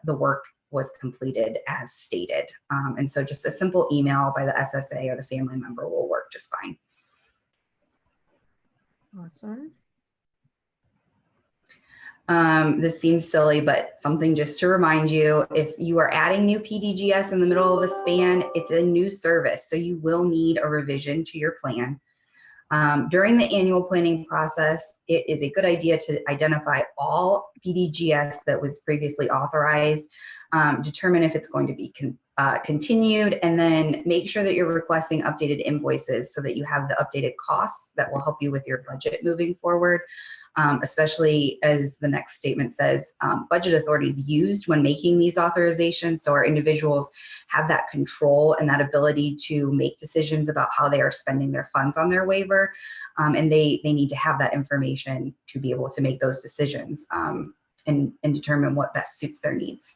[SPEAKER 8] the work was completed as stated. And so just a simple email by the SSA or the family member will work just fine.
[SPEAKER 1] Awesome.
[SPEAKER 8] This seems silly, but something just to remind you, if you are adding new PDGS in the middle of a span, it's a new service, so you will need a revision to your plan. During the annual planning process, it is a good idea to identify all PDGS that was previously authorized, determine if it's going to be continued, and then make sure that you're requesting updated invoices so that you have the updated costs that will help you with your budget moving forward. Especially as the next statement says, budget authority is used when making these authorizations. So our individuals have that control and that ability to make decisions about how they are spending their funds on their waiver. And they need to have that information to be able to make those decisions and determine what best suits their needs.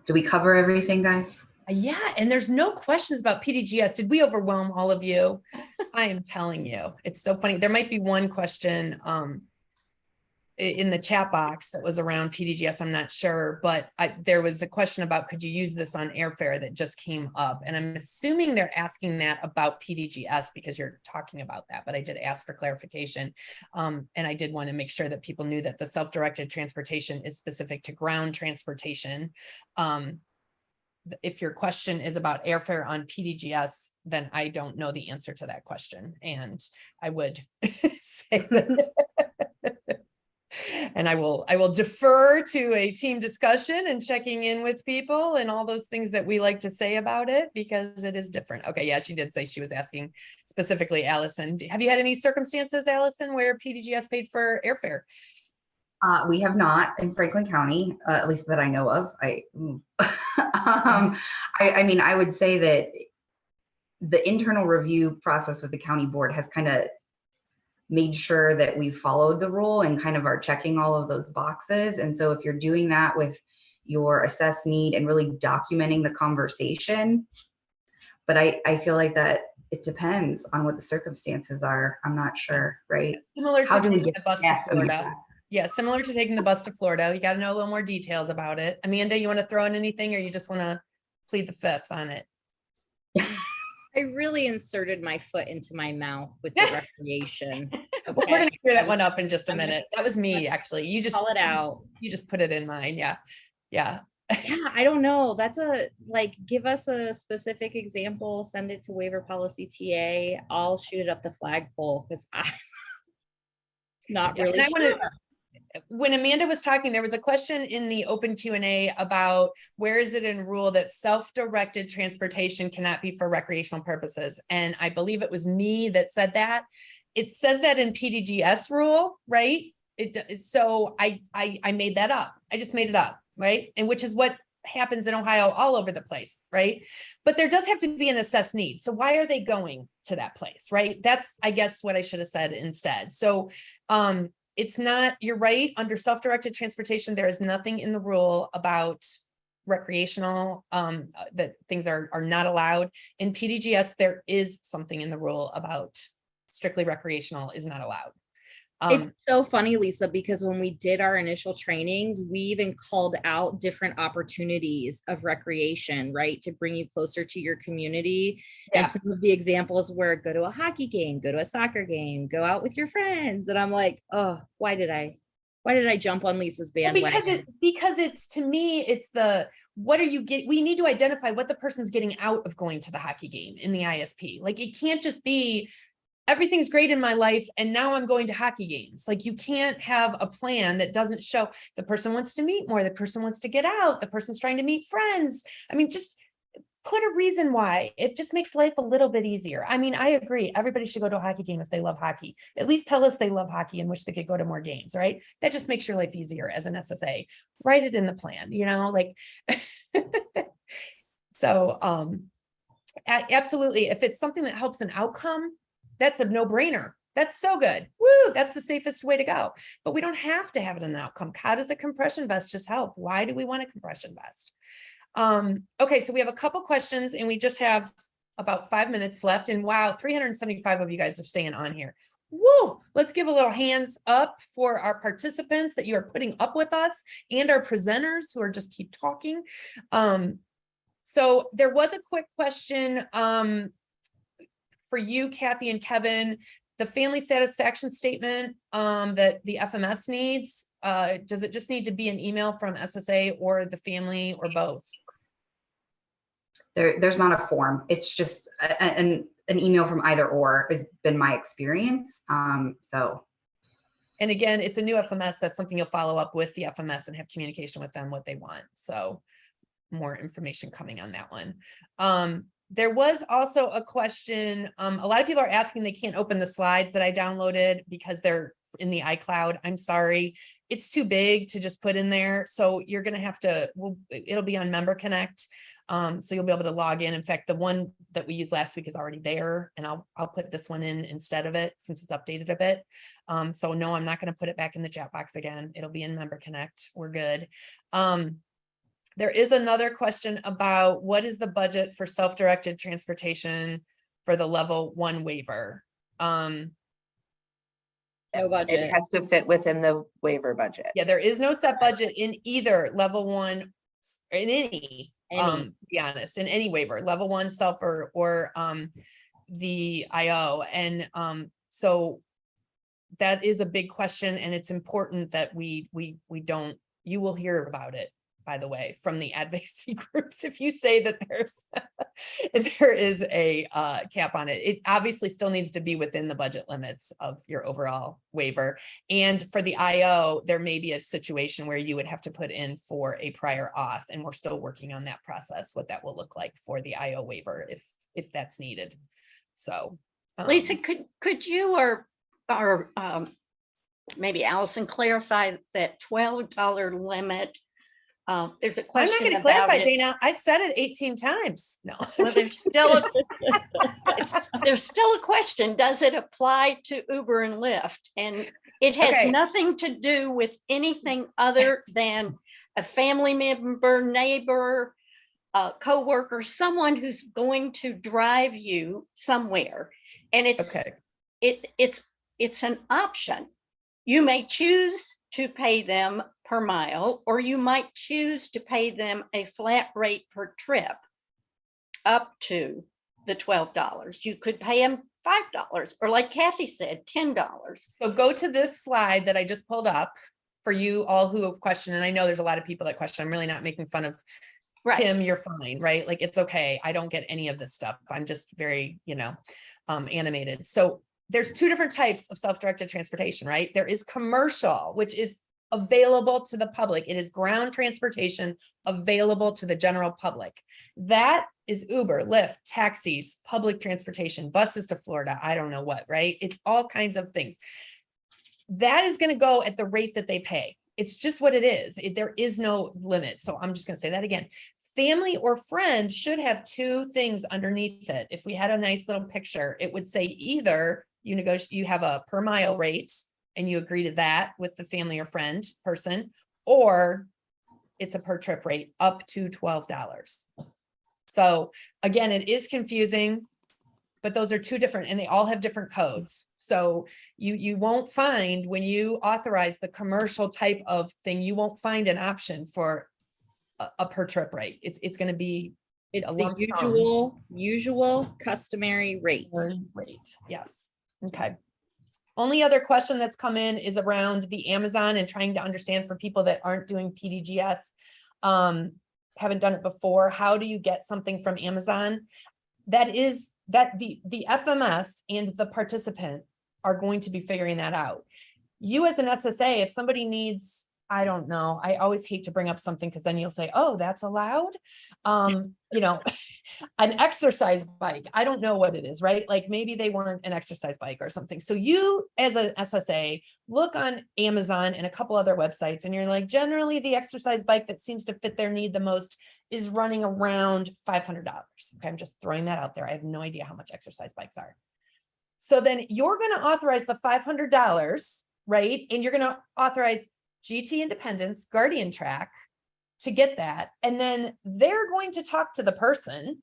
[SPEAKER 8] Do we cover everything, guys?
[SPEAKER 1] Yeah, and there's no questions about PDGS. Did we overwhelm all of you? I am telling you, it's so funny. There might be one question in the chat box that was around PDGS. I'm not sure, but there was a question about could you use this on airfare that just came up. And I'm assuming they're asking that about PDGS because you're talking about that, but I did ask for clarification. And I did want to make sure that people knew that the self-directed transportation is specific to ground transportation. If your question is about airfare on PDGS, then I don't know the answer to that question. And I would say that, and I will defer to a team discussion and checking in with people and all those things that we like to say about it because it is different. Okay, yeah, she did say she was asking specifically, Allison. Have you had any circumstances, Allison, where PDGS paid for airfare?
[SPEAKER 8] We have not in Franklin County, at least that I know of. I mean, I would say that the internal review process with the county board has kind of made sure that we've followed the rule and kind of are checking all of those boxes. And so if you're doing that with your assessed need and really documenting the conversation, but I feel like that it depends on what the circumstances are. I'm not sure, right?
[SPEAKER 1] Similar to taking the bus to
[SPEAKER 8] yes,
[SPEAKER 1] Florida. Yeah, similar to taking the bus to Florida. You got to know a little more details about it. Amanda, you want to throw in anything or you just want to plead the fifth on it?
[SPEAKER 3] I really inserted my foot into my mouth with the recreation.
[SPEAKER 1] Well, we're going to clear that one up in just a minute. That was me, actually. You just
[SPEAKER 3] call it out.
[SPEAKER 1] You just put it in mine. Yeah. Yeah.
[SPEAKER 3] Yeah, I don't know. That's give us a specific example, send it to waiver policy TA. I'll shoot it up the flagpole because I'm not really sure.
[SPEAKER 1] When Amanda was talking, there was a question in the open Q&A about where is it in rule that self-directed transportation cannot be for recreational purposes. And I believe it was me that said that. It says that in PDGS rule, right? So I made that up. I just made it up, right? And which is what happens in Ohio all over the place, right? But there does have to be an assessed need. So why are they going to that place, right? That's, I guess, what I should have said instead. So it's not, you're right, under self-directed transportation, there is nothing in the rule about recreational, that things are not allowed. In PDGS, there is something in the rule about strictly recreational is not allowed.
[SPEAKER 3] It's so funny, Lisa, because when we did our initial trainings, we even called out different opportunities of recreation, right? To bring you closer to your community. Yeah. And some of the examples were go to a hockey game, go to a soccer game, go out with your friends. And I'm like, oh, why did I jump on Lisa's bandwagon?
[SPEAKER 1] Because it's, to me, it's what are you getting? We need to identify what the person's getting out of going to the hockey game in the ISP. Like, it can't just be, everything's great in my life and now I'm going to hockey games. Like, you can't have a plan that doesn't show the person wants to meet more, the person wants to get out, the person's trying to meet friends. I mean, just put a reason why. It just makes life a little bit easier. I mean, I agree. Everybody should go to a hockey game if they love hockey. At least tell us they love hockey and wish they could go to more games, right? That just makes your life easier as an SSA. Write it in the plan, like. So, absolutely. If it's something that helps an outcome, that's a no-brainer. That's so good. Woo, that's the safest way to go. But we don't have to have it an outcome. How does a compression vest just help? Why do we want a compression vest? Okay, so we have a couple questions and we just have about 5 minutes left. And wow, 375 of you guys are staying on here. Woo! Let's give a little hands up for our participants that you are putting up with us and our presenters who are just keep talking. So there was a quick question for you, Kathy and Kevin. The family satisfaction statement that the FMS needs, does it just need to be an email from SSA or the family or both?
[SPEAKER 8] There's not a form. It's just an email from either or has been my experience. So.
[SPEAKER 1] And again, it's a new FMS. That's something you'll follow up with the FMS and have communication with them what they want. So more information coming on that one. There was also a question. A lot of people are asking they can't open the slides that I downloaded because they're in the iCloud. I'm sorry. It's too big to just put in there. So you're going to have to, it'll be on Member Connect. So you'll be able to log in. In fact, the one that we used last week is already there, and I'll put this one in instead of it since it's updated a bit. So no, I'm not going to put it back in the chat box again. It'll be in Member Connect. We're good. There is another question about what is the budget for self-directed transportation for the level 1 waiver?
[SPEAKER 3] No budget.
[SPEAKER 6] It has to fit within the waiver budget.
[SPEAKER 1] Yeah, there is no set budget in either level 1, in any. To be honest, in any waiver, level 1 self or the IO. And so that is a big question, and it's important that we don't, you will hear about it, by the way, from the advocacy groups. If you say that there is a cap on it, it obviously still needs to be within the budget limits of your overall waiver. And for the IO, there may be a situation where you would have to put in for a prior auth, and we're still working on that process, what that will look like for the IO waiver if that's needed. So
[SPEAKER 2] Lisa, could you or maybe Allison clarify that $12 limit? There's a question
[SPEAKER 1] I'm not going to
[SPEAKER 2] about
[SPEAKER 1] clarify,
[SPEAKER 2] it.
[SPEAKER 1] Dana. I've said it 18 times. No,
[SPEAKER 2] Well, there's still a question. Does it apply to Uber and Lyft? And it has
[SPEAKER 1] Okay.
[SPEAKER 2] nothing to do with anything other than a family member, neighbor, coworker, someone who's going to drive you somewhere. And it's an option. You may choose to pay them per mile, or you might choose to pay them a flat rate per trip up to the $12. You could pay them $5, or like Kathy said, $10.
[SPEAKER 1] So go to this slide that I just pulled up for you all who have questioned. And I know there's a lot of people that question. I'm really not making fun of
[SPEAKER 2] Right.
[SPEAKER 1] Kim. You're fine, right? Like, it's okay. I don't get any of this stuff. I'm just very, animated. So there's 2 different types of self-directed transportation, right? There is commercial, which is available to the public. It is ground transportation available to the general public. That is Uber, Lyft, taxis, public transportation, buses to Florida. I don't know what, right? It's all kinds of things. That is going to go at the rate that they pay. It's just what it is. There is no limit. So I'm just going to say that again. Family or friend should have 2 things underneath it. If we had a nice little picture, it would say either you have a per mile rate and you agree to that with the family or friend person, or it's a per trip rate up to $12. So again, it is confusing, but those are 2 different, and they all have different codes. So you won't find, when you authorize the commercial type of thing, you won't find an option for a per trip rate. It's going to be
[SPEAKER 3] It's
[SPEAKER 1] a
[SPEAKER 3] the
[SPEAKER 1] lump sum.
[SPEAKER 3] usual customary rate.
[SPEAKER 1] Rate. Yes. Okay. Only other question that's come in is around the Amazon and trying to understand for people that aren't doing PDGS, haven't done it before. How do you get something from Amazon? That is that the FMS and the participant are going to be figuring that out. You as an SSA, if somebody needs I don't know. I always hate to bring up something because then you'll say, oh, that's allowed. You know, an exercise bike. I don't know what it is, right? Like maybe they want an exercise bike or something. So you as an SSA look on Amazon and a couple other websites and you're like, generally the exercise bike that seems to fit their need the most is running around $500. Okay, I'm just throwing that out there. I have no idea how much exercise bikes are. So then you're going to authorize the $500, right? And you're going to authorize GT Independence, Guardian Track to get that. And then they're going to talk to the person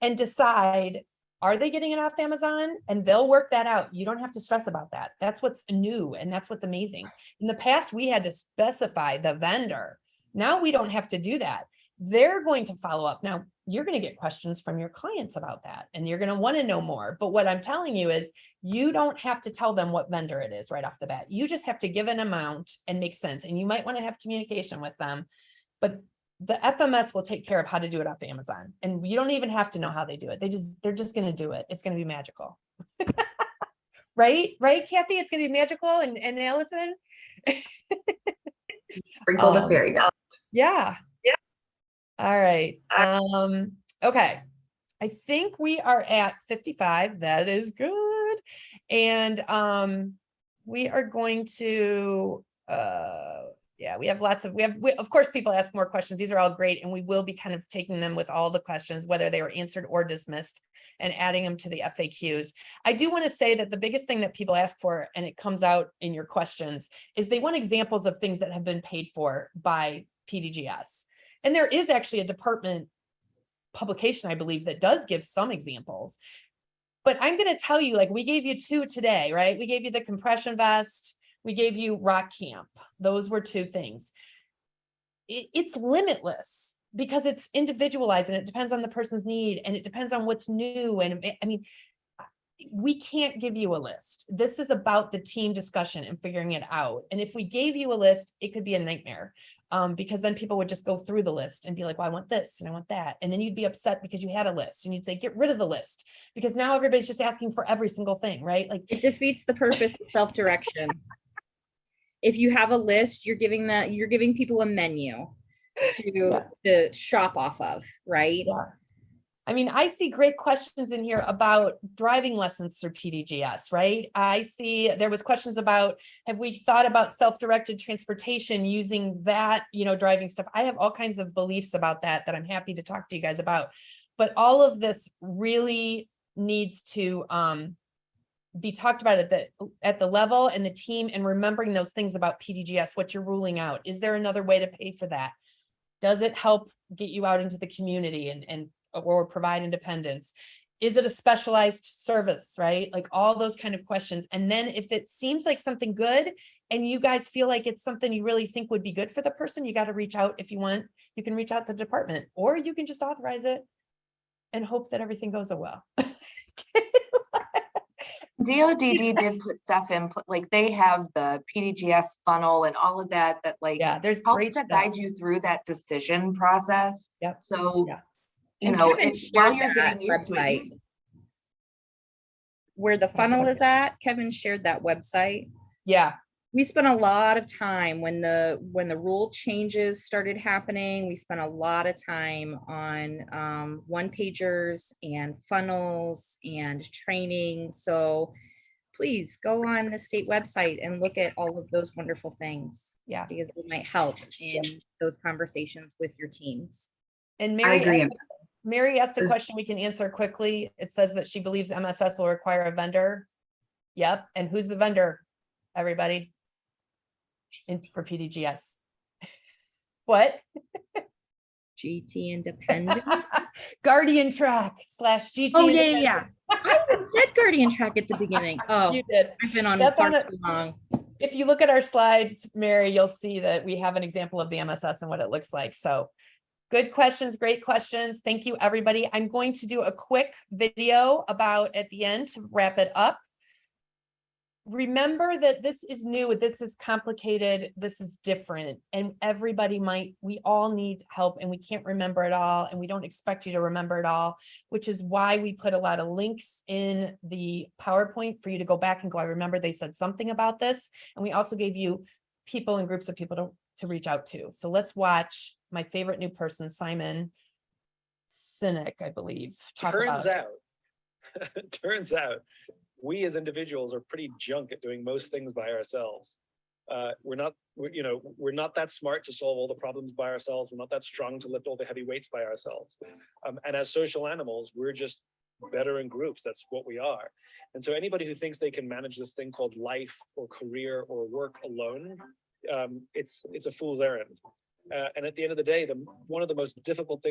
[SPEAKER 1] and decide, are they getting it off Amazon? And they'll work that out. You don't have to stress about that. That's what's new. And that's what's amazing. In the past, we had to specify the vendor. Now we don't have to do that. They're going to follow up. Now you're going to get questions from your clients about that, and you're going to want to know more. But what I'm telling you is you don't have to tell them what vendor it is right off the bat. You just have to give an amount and make sense. And you might want to have communication with them, but the FMS will take care of how to do it off Amazon. And you don't even have to know how they do it. They're just going to do it. It's going to be magical. Right, Kathy? It's going to be magical. And Allison?
[SPEAKER 8] Sprinkle the fairy dust.
[SPEAKER 1] Yeah. All right. Okay. I think we are at 55. That is good. And we are going to yeah, we have of course people ask more questions. These are all great, and we will be kind of taking them with all the questions, whether they were answered or dismissed, and adding them to the FAQs. I do want to say that the biggest thing that people ask for, and it comes out in your questions, is they want examples of things that have been paid for by PDGS. And there is actually a department publication, I believe, that does give some examples. But I'm going to tell you, like, we gave you 2 today, right? We gave you the compression vest. We gave you rock camp. Those were 2 things. It's limitless because it's individualized and it depends on the person's need and it depends on what's new. And I mean, we can't give you a list. This is about the team discussion and figuring it out. And if we gave you a list, it could be a nightmare. Because then people would just go through the list and be like, well, I want this and I want that. And then you'd be upset because you had a list and you'd say, get rid of the list, because now everybody's just asking for every single thing, right? Like
[SPEAKER 3] It defeats the purpose of self-direction. If you have a list, you're giving people a menu to shop off of, right?
[SPEAKER 1] Yeah. I mean, I see great questions in here about driving lessons through PDGS, right? I see there was questions about, have we thought about self-directed transportation using that, driving stuff? I have all kinds of beliefs about that I'm happy to talk to you guys about. But all of this really needs to be talked about at the level and the team, and remembering those things about PDGS, what you're ruling out. Is there another way to pay for that? Does it help get you out into the community or provide independence? Is it a specialized service, right? Like all those kind of questions. And then if it seems like something good and you guys feel like it's something you really think would be good for the person, you got to reach out. If you want, you can reach out to the department, or you can just authorize it and hope that everything goes well.
[SPEAKER 6] DODD did put stuff in, like they have the PDGS funnel and all of that,
[SPEAKER 1] Yeah, there's
[SPEAKER 6] helps
[SPEAKER 1] great
[SPEAKER 6] to
[SPEAKER 1] stuff.
[SPEAKER 6] guide you through that decision process.
[SPEAKER 1] Yep.
[SPEAKER 6] So,
[SPEAKER 1] Yeah.
[SPEAKER 3] And
[SPEAKER 6] while
[SPEAKER 3] Kevin
[SPEAKER 6] you're
[SPEAKER 3] shared that
[SPEAKER 6] getting used to
[SPEAKER 3] website.
[SPEAKER 6] it,
[SPEAKER 3] Where the funnel is at, Kevin shared that website.
[SPEAKER 1] Yeah.
[SPEAKER 3] We spent a lot of time when the rule changes started happening. We spent a lot of time on one-pagers and funnels and training. So please go on the state website and look at all of those wonderful things.
[SPEAKER 1] Yeah.
[SPEAKER 3] Because it might help in those conversations with your teams.
[SPEAKER 1] And
[SPEAKER 8] I agree.
[SPEAKER 1] Mary asked a
[SPEAKER 8] There's-
[SPEAKER 1] question we can answer quickly. It says that she believes MSS will require a vendor. Yep. And who's the vendor? Everybody. For PDGS. What?
[SPEAKER 3] GT Independent.
[SPEAKER 1] Guardian Track / GT.
[SPEAKER 3] Oh yeah,
[SPEAKER 1] Independent.
[SPEAKER 3] yeah. I even said Guardian Track at the beginning. Oh,
[SPEAKER 1] You did.
[SPEAKER 3] I've been on
[SPEAKER 1] That's
[SPEAKER 3] far
[SPEAKER 1] on it.
[SPEAKER 3] too long.
[SPEAKER 1] If you look at our slides, Mary, you'll see that we have an example of the MSS and what it looks like. So good questions, great questions. Thank you, everybody. I'm going to do a quick video about at the end to wrap it up. Remember that this is new, this is complicated, this is different, and we all need help, and we can't remember it all, and we don't expect you to remember it all, which is why we put a lot of links in the PowerPoint for you to go back and go, I remember they said something about this. And we also gave you people and groups of people to to reach out to. So let's watch my favorite new person, Simon Sinek, I believe, talk
[SPEAKER 9] Turns
[SPEAKER 1] about.
[SPEAKER 9] turns out, we as individuals are pretty junk at doing most things by ourselves. We're not that smart to solve all the problems by ourselves. We're not that strong to lift all the heavy weights by ourselves. And as social animals, we're just better in groups. That's what we are. And so anybody who thinks they can manage this thing called life or career or work alone, it's a fool's errand. And at the end of the day, one of the most difficult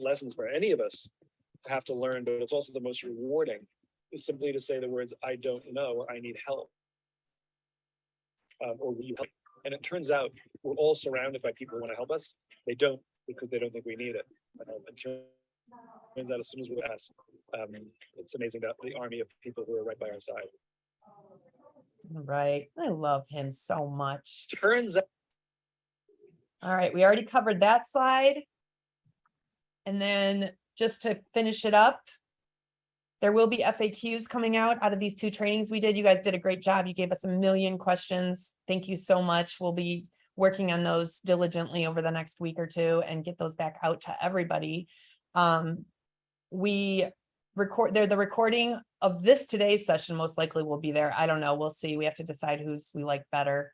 [SPEAKER 9] lessons for any of us to have to learn, but it's also the most rewarding, is simply to say the words, I don't know, or I need help. Or will you help? And it turns out we're all surrounded by people who want to help us. They don't, because they don't think we need it. It turns out as soon as we ask, it's amazing that the army of people who are right by our side.
[SPEAKER 1] Right. I love him so much.
[SPEAKER 9] Turns out.
[SPEAKER 1] All right. We already covered that slide. And then just to finish it up, there will be FAQs coming out of these 2 trainings we did. You guys did a great job. You gave us a million questions. Thank you so much. We'll be working on those diligently over the next week or 2 and get those back out to everybody. The recording of today's session most likely will be there. I don't know. We'll see. We have to decide who's we like better.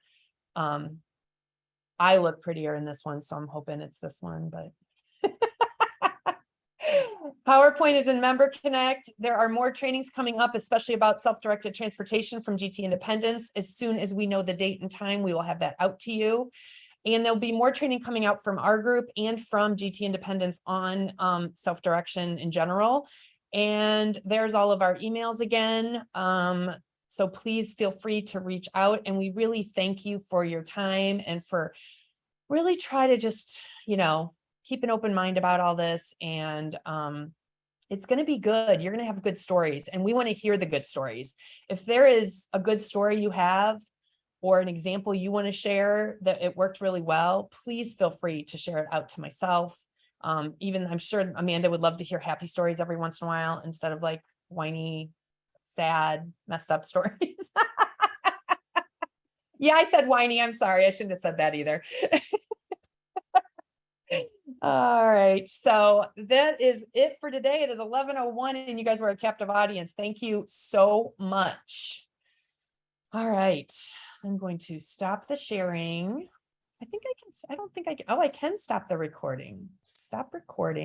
[SPEAKER 1] I look prettier in this one, so I'm hoping it's this one, but PowerPoint is in Member Connect. There are more trainings coming up, especially about self-directed transportation from GT Independence. As soon as we know the date and time, we will have that out to you. And there'll be more training coming out from our group and from GT Independence on self-direction in general. And there's all of our emails again. So please feel free to reach out. And we really thank you for your time and for really try to just, keep an open mind about all this. And it's going to be good. You're going to have good stories. And we want to hear the good stories. If there is a good story you have or an example you want to share that it worked really well, please feel free to share it out to myself. Even I'm sure Amanda would love to hear happy stories every once in a while instead of like whiny, sad, messed up stories. Yeah, I said whiny. I'm sorry. I shouldn't have said that either. All right. So that is it for today. It is 11:01 and you guys were a captive audience. Thank you so much. All right. I'm going to stop the sharing. I don't think I can. Oh, I can stop the recording. Stop recording.